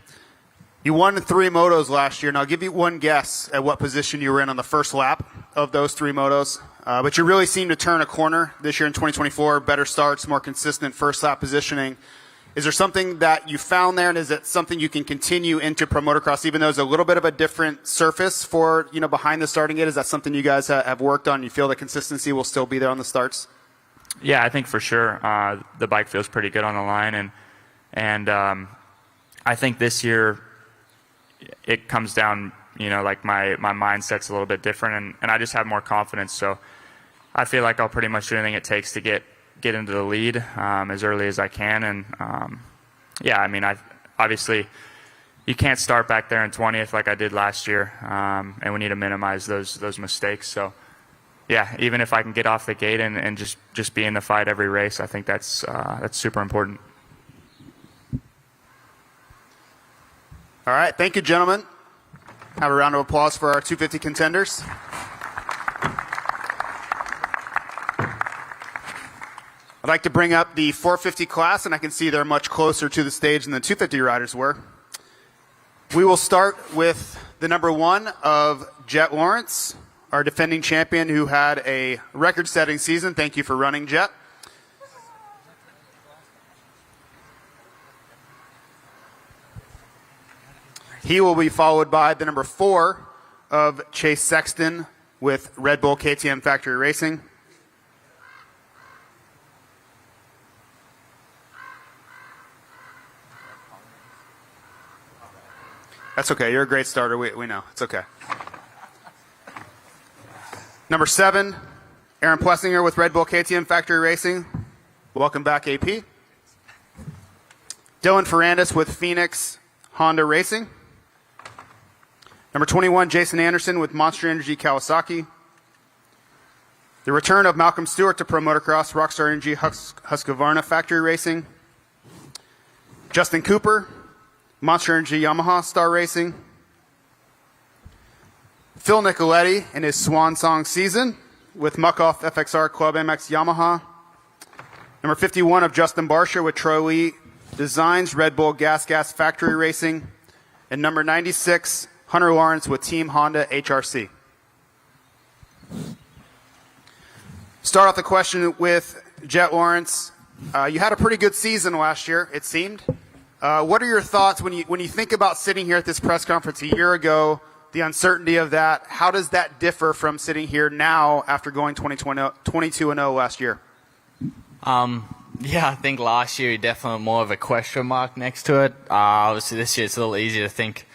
you won 3 motos last year. Now, I'll give you one guess at what position you were in on the first lap of those 3 motos. But you really seem to turn a corner this year in 2024. Better starts, more consistent first lap positioning. Is there something that you found there, and is it something you can continue into Pro Motocross, even though it's a little bit of a different surface for, behind the starting gate? Is that something you guys have worked on? You feel the consistency will still be there on the starts? Yeah, I think for sure. The bike feels pretty good on the line, and I think this year it comes down, like my mindset's a little bit different, and I just have more confidence. So I feel like I'll pretty much do anything it takes to get into the lead as early as I can. And yeah, I mean, obviously you can't start back there in 20th like I did last year, and we need to minimize those mistakes. So yeah, even if I can get off the gate and just be in the fight every race, I think that's super important. All right, thank you, gentlemen. Have a round of applause for our 250 contenders. I'd like to bring up the 450 class, and I can see they're much closer to the stage than the 250 riders were. We will start with the number 1 of Jet Lawrence, our defending champion who had a record-setting season. Thank you for running, Jet. He will be followed by the number 4 of Chase Sexton with Red Bull KTM Factory Racing. That's okay. You're a great starter. We know. It's okay. Number 7, Aaron Plessinger with Red Bull KTM Factory Racing. Welcome back, AP. Dylan Ferrandis with Phoenix Honda Racing. Number 21, Jason Anderson with Monster Energy Kawasaki. The return of Malcolm Stewart to Pro Motocross, Rockstar Energy Husqvarna Factory Racing. Justin Cooper, Monster Energy Yamaha Star Racing. Phil Nicoletti in his swan song season with Muck-Off FXR Club MX Yamaha. Number 51 of Justin Barsha with Troy Lee Designs Red Bull Gas Factory Racing. And number 96, Hunter Lawrence with Team Honda HRC. Start off the question with Jet Lawrence. You had a pretty good season last year, it seemed. What are your thoughts when you think about sitting here at this press conference a year ago, the uncertainty of that? How does that differ from sitting here now after going 22-0 last year? Yeah, I think last year definitely more of a question mark next to it. Obviously this year it's a little easier to think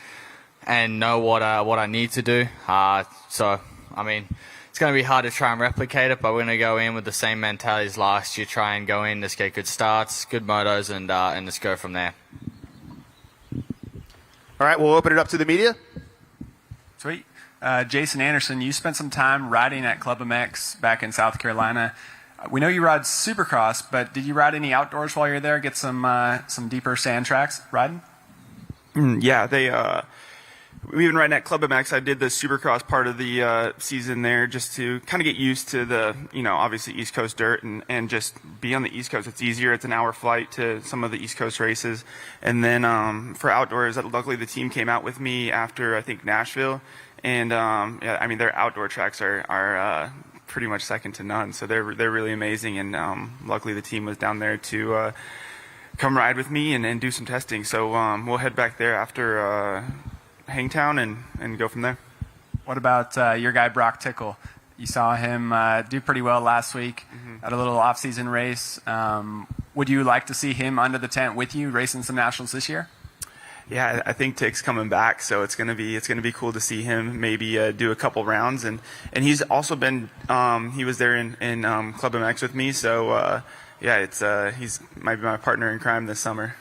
and know what I need to do. So, I mean, it's going to be hard to try and replicate it, but we're going to go in with the same mentality as last year, try and go in, let's get good starts, good motos, and let's go from there. All right, we'll open it up to the media. Sweet. Jason Anderson, you spent some time riding at Club MX back in South Carolina. We know you ride Supercross, but did you ride any outdoors while you were there, get some deeper sand tracks riding? Yeah, we've been riding at Club MX. I did the Supercross part of the season there just to kind of get used to the, obviously East Coast dirt and just be on the East Coast. It's easier. It's an hour flight to some of the East Coast races. And then for outdoors, luckily the team came out with me after, I think, Nashville. And, yeah, I mean, their outdoor tracks are pretty much second to none. So they're really amazing. And luckily the team was down there to come ride with me and do some testing. So we'll head back there after Hangtown and go from there. What about your guy Brock Tickle? You saw him do pretty well last week at a little off-season race. Would you like to see him under the tent with you racing some nationals this year? Yeah, I think Tick's coming back, so it's gonna be cool to see him maybe do a couple rounds, and he's also been he was there in Club MX with me, so yeah, he's might be my partner in crime this summer.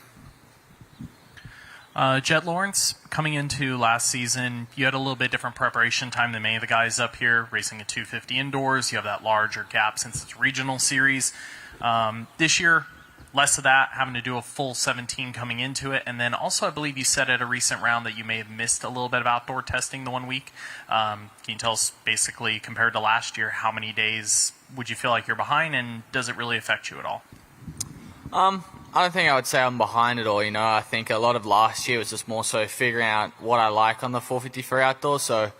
Jet Lawrence, coming into last season, you had a little bit different preparation time than many of the guys up here, racing a 250 indoors. You have that larger gap since it's regional series. This year, less of that, having to do a full 17 coming into it. And then also, I believe you said at a recent round that you may have missed a little bit of outdoor testing the 1 week. Can you tell us, basically, compared to last year, how many days would you feel like you're behind, and does it really affect you at all? I don't think I would say I'm behind at all. I think a lot of last year was just more so figuring out what I like on the 453 outdoors. So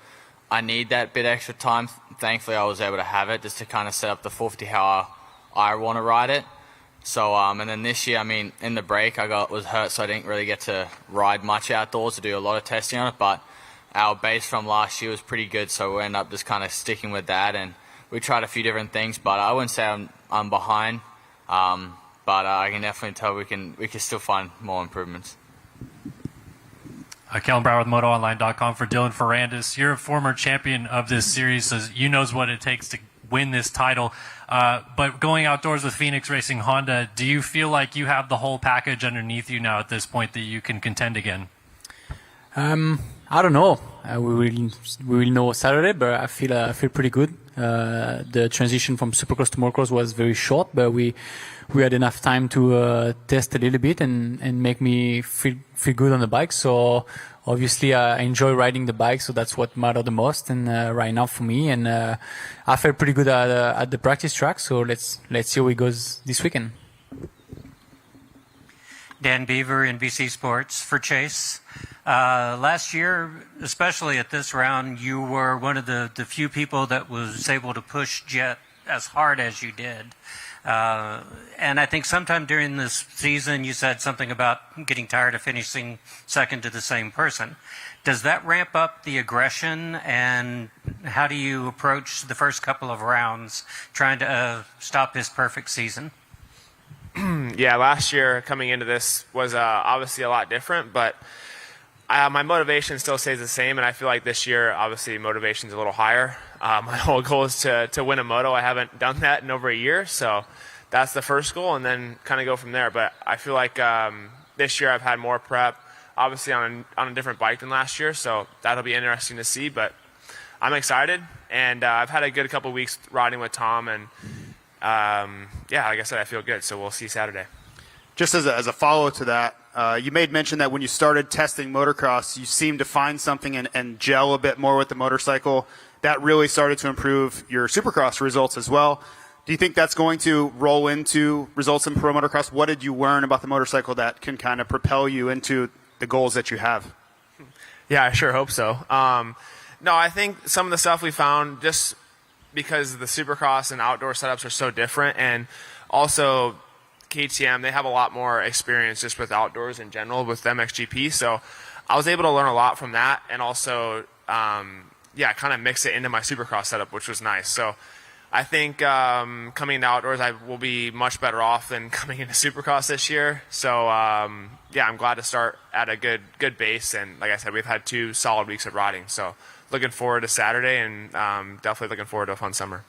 I need that bit extra time. Thankfully, I was able to have it just to kind of set up the 450 how I want to ride it. So, and then this year, in the break, was hurt, so I didn't really get to ride much outdoors to do a lot of testing on it. But our base from last year was pretty good, so we ended up just kind of sticking with that. And we tried a few different things, but I wouldn't say I'm behind. But I can definitely tell we can still find more improvements. Kellen Brower with MotoOnline.com for Dylan Ferrandis. You're a former champion of this series, so you knows what it takes to win this title. But going outdoors with Phoenix Racing Honda, do you feel like you have the whole package underneath you now at this point that you can contend again? I don't know. We will know Saturday, but I feel pretty good. The transition from Supercross to Motocross was very short, but we had enough time to test a little bit and make me feel good on the bike. So obviously I enjoy riding the bike, so that's what matters the most. And right now for me, and I felt pretty good at the practice track. So let's see how it goes this weekend. Dan Beaver, NBC Sports for Chase. Last year, especially at this round, you were one of the few people that was able to push Jet as hard as you did. And I think sometime during this season you said something about getting tired of finishing second to the same person. Does that ramp up the aggression, and how do you approach the first couple of rounds trying to stop his perfect season? Yeah, last year coming into this was obviously a lot different, but my motivation still stays the same, and I feel like this year, obviously, motivation's a little higher. My whole goal is to win a moto. I haven't done that in over a year, so that's the first goal, and then kind of go from there. But I feel like this year I've had more prep, obviously on a different bike than last year, so that'll be interesting to see. But I'm excited, and I've had a good couple of weeks riding with Tom, and yeah, like I said, I feel good, so we'll see Saturday. Just as a follow-up to that, you made mention that when you started testing motocross, you seemed to find something and gel a bit more with the motorcycle. That really started to improve your supercross results as well. Do you think that's going to roll into results in pro motocross? What did you learn about the motorcycle that can kind of propel you into the goals that you have? Yeah, I sure hope so. No, I think some of the stuff we found, just because the supercross and outdoor setups are so different, and also KTM, they have a lot more experience just with outdoors in general with MXGP. So I was able to learn a lot from that, and also, yeah, kind of mix it into my supercross setup, which was nice. So I think coming into outdoors, I will be much better off than coming into supercross this year. So yeah, I'm glad to start at a good base. And like I said, we've had 2 solid weeks of riding. So looking forward to Saturday, and definitely looking forward to a fun summer.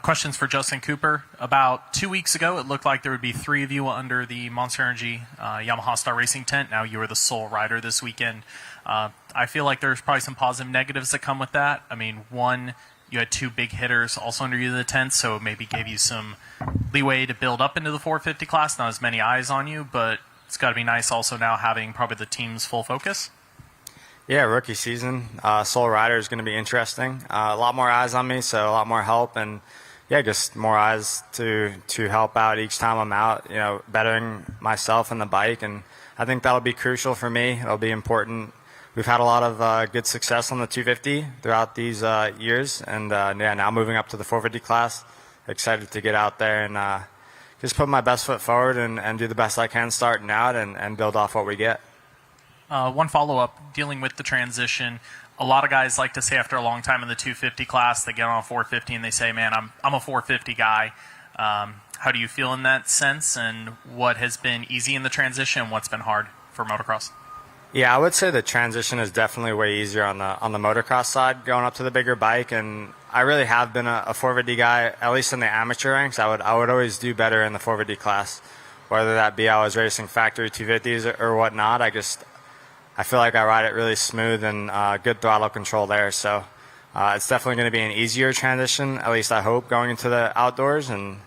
Questions for Justin Cooper. About 2 weeks ago, it looked like there would be 3 of you under the Monster Energy Yamaha Star Racing tent. Now you are the sole rider this weekend. I feel like there's probably some positive negatives that come with that. I mean, one, you had 2 big hitters also under you in the tent, so it maybe gave you some leeway to build up into the 450 class. Not as many eyes on you, but it's got to be nice also now having probably the team's full focus. Yeah, rookie season, sole rider is going to be interesting. A lot more eyes on me, so a lot more help, and yeah, just more eyes to help out each time I'm out. You know, bettering myself and the bike, and I think that'll be crucial for me. It'll be important. We've had a lot of good success on the 250 throughout these years, and yeah, now moving up to the 450 class. Excited to get out there and just put my best foot forward and do the best I can starting out and build off what we get. One follow-up, dealing with the transition. A lot of guys like to say after a long time in the 250 class, they get on a 450 and they say, man, I'm a 450 guy. How do you feel in that sense, and what has been easy in the transition and what's been hard for motocross? Yeah, I would say the transition is definitely way easier on the motocross side, going up to the bigger bike, and I really have been a 450 guy, at least in the amateur ranks. I would always do better in the 450 class, whether that be I was racing factory 250s or whatnot. I feel like I ride it really smooth and good throttle control there. So it's definitely going to be an easier transition, at least I hope, going into the outdoors. And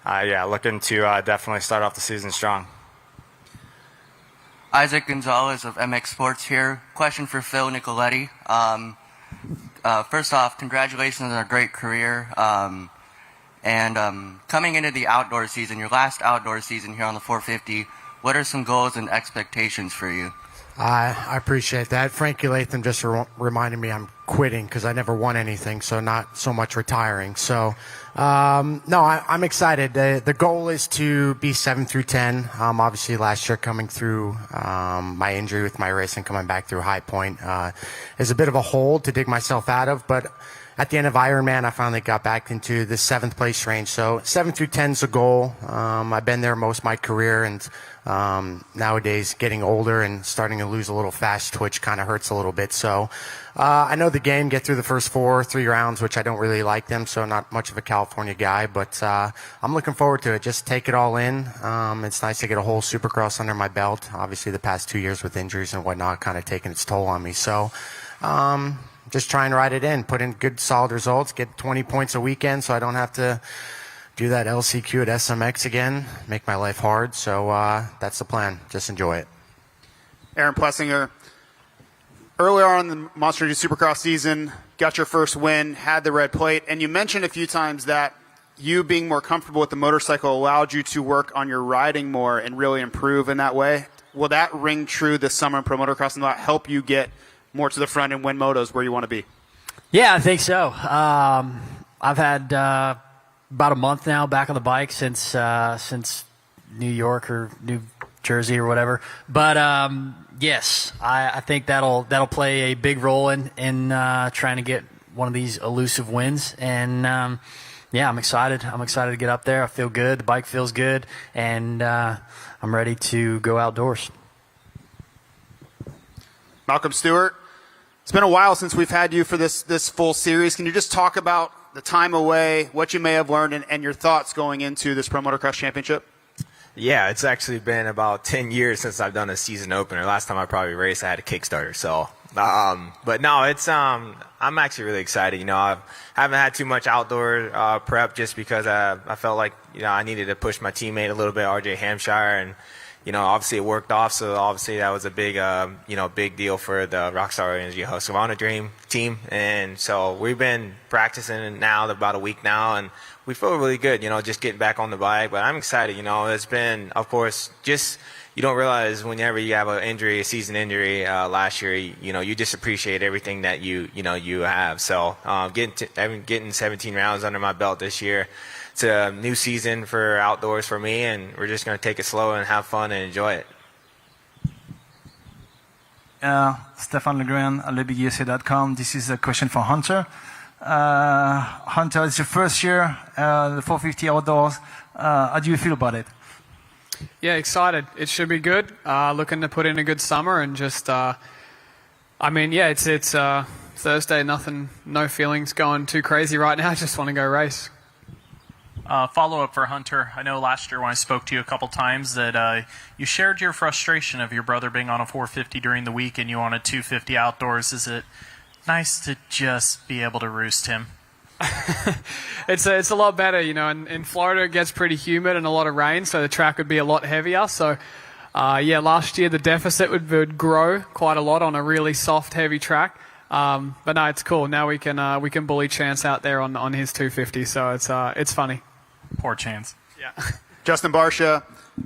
looking to definitely start off the season strong. Isaac Gonzalez of MX Sports here. Question for Phil Nicoletti. First off, congratulations on a great career. Coming into the outdoor season, your last outdoor season here on the 450, what are some goals and expectations for you? I appreciate that. Frankie Latham just reminded me I'm quitting because I never won anything, so not so much retiring. So, I'm excited. The goal is to be 7 through 10. Obviously, last year coming through my injury with my wrist and coming back through High Point is a bit of a hole to dig myself out of, but at the end of Ironman, I finally got back into the 7th place range. So 7 through 10 is a goal. I've been there most of my career, and nowadays getting older and starting to lose a little fast twitch kind of hurts a little bit. So I know the game, get through the first 3 rounds, which I don't really like them, so not much of a California guy, but I'm looking forward to it. Just take it all in. It's nice to get a whole Supercross under my belt. Obviously, the past 2 years with injuries and whatnot kind of taking its toll on me. So just try and ride it in, put in good, solid results, get 20 points a weekend so I don't have to do that LCQ at SMX again, make my life hard. So that's the plan. Just enjoy it. Aaron Plessinger, earlier on in the Monster Energy Supercross season, got your first win, had the red plate, and you mentioned a few times that you being more comfortable with the motorcycle allowed you to work on your riding more and really improve in that way. Will that ring true this summer in Pro Motocross and will that help you get more to the front and win motos where you want to be? Yeah, I think so. I've had about a month now back on the bike since New York or New Jersey or whatever. But yes, I think that'll play a big role in trying to get one of these elusive wins. And yeah, I'm excited. I'm excited to get up there. I feel good. The bike feels good, and I'm ready to go outdoors. Malcolm Stewart, it's been a while since we've had you for this full series. Can you just talk about the time away, what you may have learned, and your thoughts going into this Pro Motocross Championship? Yeah, it's actually been about 10 years since I've done a season opener. Last time I probably raced, I had a Kickstarter. So, but no, it's I'm actually really excited. You know, I haven't had too much outdoor prep just because I felt like I needed to push my teammate a little bit, RJ Hampshire, and obviously it worked off. So obviously that was a big big deal for the Rockstar Energy Husqvarna Dream team. And so we've been practicing now about a week now, and we feel really good, just getting back on the bike. But I'm excited, it's been, of course, just you don't realize whenever you have an injury, a season injury last year, you just appreciate everything that you have. So getting 17 rounds under my belt this year. It's a new season for outdoors for me, and we're just going to take it slow and have fun and enjoy it. Stefan Legren, LeBigUSA.com. This is a question for Hunter. Hunter, it's your first year, the 450 outdoors. How do you feel about it? Yeah, excited. It should be good. Looking to put in a good summer and just, it's Thursday, no feelings going too crazy right now. I just want to go race. Follow-up for Hunter. I know last year when I spoke to you a couple times that you shared your frustration of your brother being on a 450 during the week and you on a 250 outdoors. Is it nice to just be able to roost him? It's a lot better, in Florida it gets pretty humid and a lot of rain, so the track would be a lot heavier. So, last year the deficit would grow quite a lot on a really soft, heavy track. But no, it's cool. Now we can bully Chance out there on his 250, so it's funny. Poor Chance. Yeah. Justin Barsha,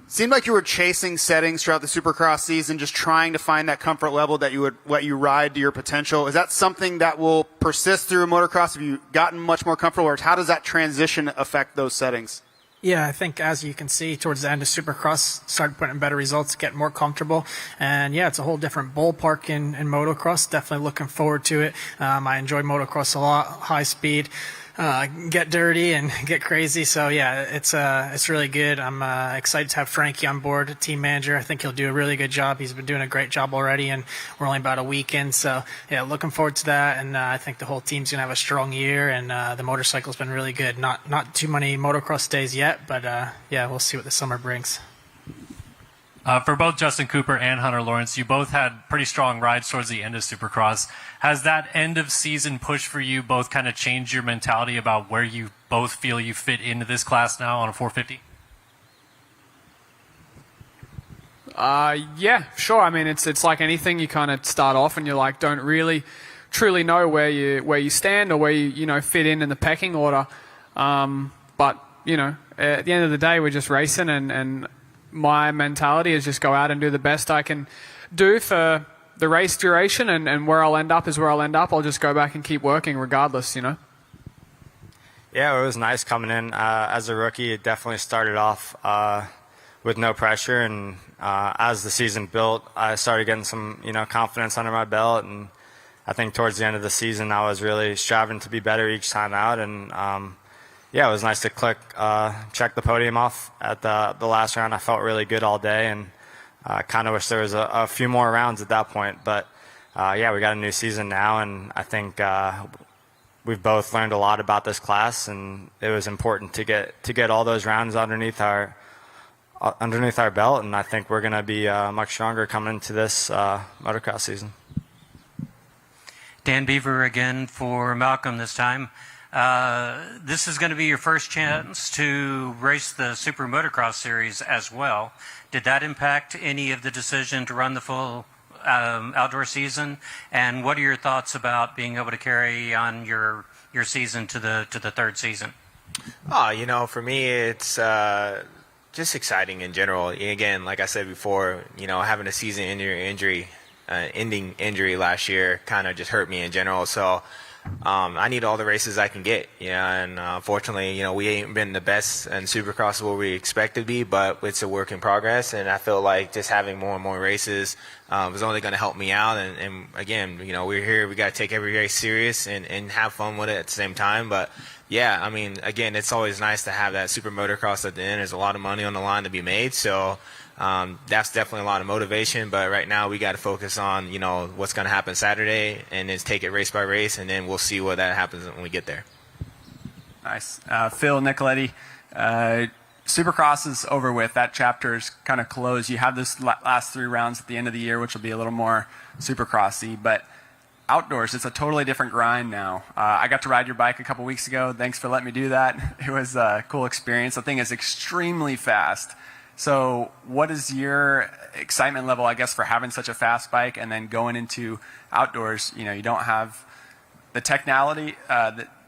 seemed like you were chasing settings throughout the Supercross season, just trying to find that comfort level that you would let you ride to your potential. Is that something that will persist through motocross? Have you gotten much more comfortable, or how does that transition affect those settings? Yeah, I think as you can see towards the end of Supercross, started putting better results, getting more comfortable. And yeah, it's a whole different ballpark in motocross. Definitely looking forward to it. I enjoy motocross a lot, high speed. Get dirty and get crazy. So yeah, it's really good. I'm excited to have Frankie on board, team manager. I think he'll do a really good job. He's been doing a great job already, and we're only about a week in. So yeah, looking forward to that. And I think the whole team's gonna have a strong year. And the motorcycle's been really good. Not too many motocross days yet, but yeah, we'll see what the summer brings. For both Justin Cooper and Hunter Lawrence, you both had pretty strong rides towards the end of Supercross. Has that end of season push for you both kind of changed your mentality about where you both feel you fit into this class now on a 450? Yeah, sure. I mean, it's like anything. You kind of start off and you like don't really truly know where you stand or where you fit in the pecking order. But at the end of the day, we're just racing, and my mentality is just go out and do the best I can do for the race duration, and where I'll end up is where I'll end up. I'll just go back and keep working regardless. Yeah, it was nice coming in as a rookie. It definitely started off with no pressure, and as the season built, I started getting some confidence under my belt, and I think towards the end of the season I was really striving to be better each time out, and it was nice to check the podium off at the last round. I felt really good all day, and kind of wish there was a few more rounds at that point, but we got a new season now, and I think we've both learned a lot about this class, and it was important to get all those rounds underneath our belt, and I think we're going to be much stronger coming into this motocross season. Dan Beaver again for Malcolm this time. This is going to be your first chance to race the Super Motocross Series as well. Did that impact any of the decision to run the full outdoor season? And what are your thoughts about being able to carry on your season to the third season? For me, it's just exciting in general. Again, like I said before, having a season ending injury last year kind of just hurt me in general. So I need all the races I can get, and unfortunately, we ain't been the best in Supercross where we expect to be, but it's a work in progress, and I feel like just having more and more races is only going to help me out, and again, we're here, we got to take every race serious and have fun with it at the same time, but yeah, I mean, again, it's always nice to have that Super Motocross at the end. There's a lot of money on the line to be made, so that's definitely a lot of motivation, but right now we got to focus on what's going to happen Saturday, and then take it race by race, and then we'll see what that happens when we get there. Nice. Phil Nicoletti, Supercross is over with. That chapter is kind of closed. You have this last 3 rounds at the end of the year, which will be a little more Supercrossy, but outdoors, it's a totally different grind now. I got to ride your bike a couple weeks ago. Thanks for letting me do that. It was a cool experience. The thing is extremely fast. So what is your excitement level, I guess, for having such a fast bike and then going into outdoors? You don't have the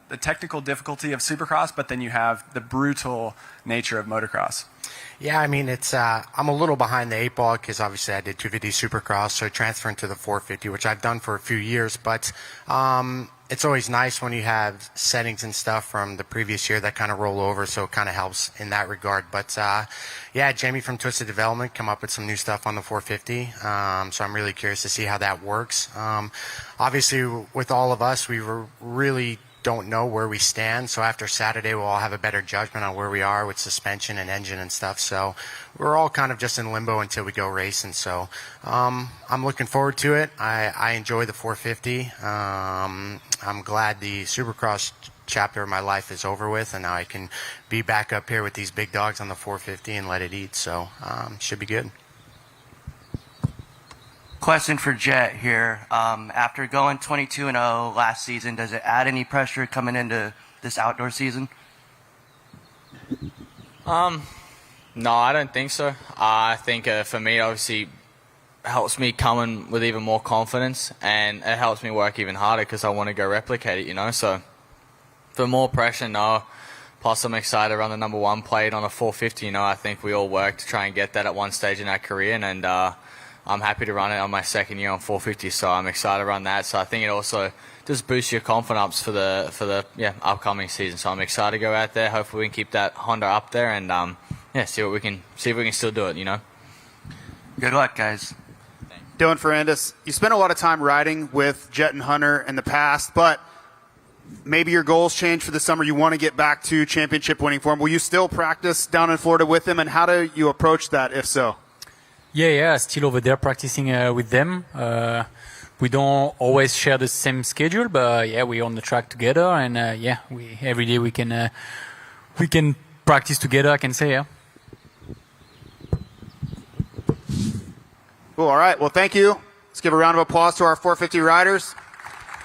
the technical difficulty of Supercross, but then you have the brutal nature of motocross. Yeah, I mean, it's I'm a little behind the 8 ball because obviously I did 250 Supercross, so transferring to the 450, which I've done for a few years, but it's always nice when you have settings and stuff from the previous year that kind of roll over, so it kind of helps in that regard. But Jamie from Twisted Development come up with some new stuff on the 450, so I'm really curious to see how that works. Obviously, with all of us, we really don't know where we stand, so after Saturday we'll all have a better judgment on where we are with suspension and engine and stuff, so we're all kind of just in limbo until we go racing. So I'm looking forward to it. I enjoy the 450. I'm glad the Supercross chapter of my life is over with, and now I can be back up here with these big dogs on the 450 and let it eat, so should be good. Question for Jet here. After going 22-0 last season, does it add any pressure coming into this outdoor season? No, I don't think so. I think for me, obviously, helps me come in with even more confidence, and it helps me work even harder because I want to go replicate it, So for more pressure, no. Plus, I'm excited to run the number 1 plate on a 450. I think we all work to try and get that at one stage in our career, and I'm happy to run it on my second year on 450, so I'm excited to run that. So I think it also just boosts your confidence for the upcoming season. So I'm excited to go out there. Hopefully we can keep that Honda up there and see if we can still do it. Good luck, guys. Dylan Ferrandis, you spent a lot of time riding with Jet and Hunter in the past, but maybe your goals change for the summer. You want to get back to championship winning form. Will you still practice down in Florida with them, and how do you approach that if so? Yeah, still over there practicing with them. We don't always share the same schedule, but we're on the track together, and every day we can practice together, I can say. Cool. All right. Well, thank you. Let's give a round of applause to our 450 riders.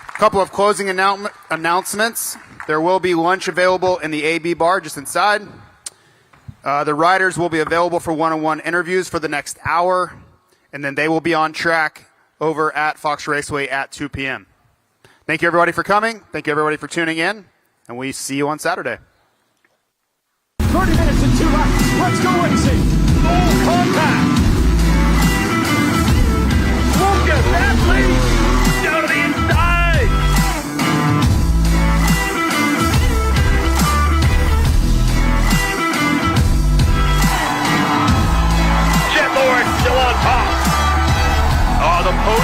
A couple of closing announcements. There will be lunch available in the AB bar just inside. The riders will be available for one-on-one interviews for the next hour, and then they will be on track over at Fox Raceway at 2 p.m. Thank you, everybody, for coming. Thank you, everybody, for tuning in, and we see you on Saturday. 30 minutes and 2 laps. Let's go racing. Full contact. Look at that lead. Down to the inside. Jet Lord still on top. Oh, the podium.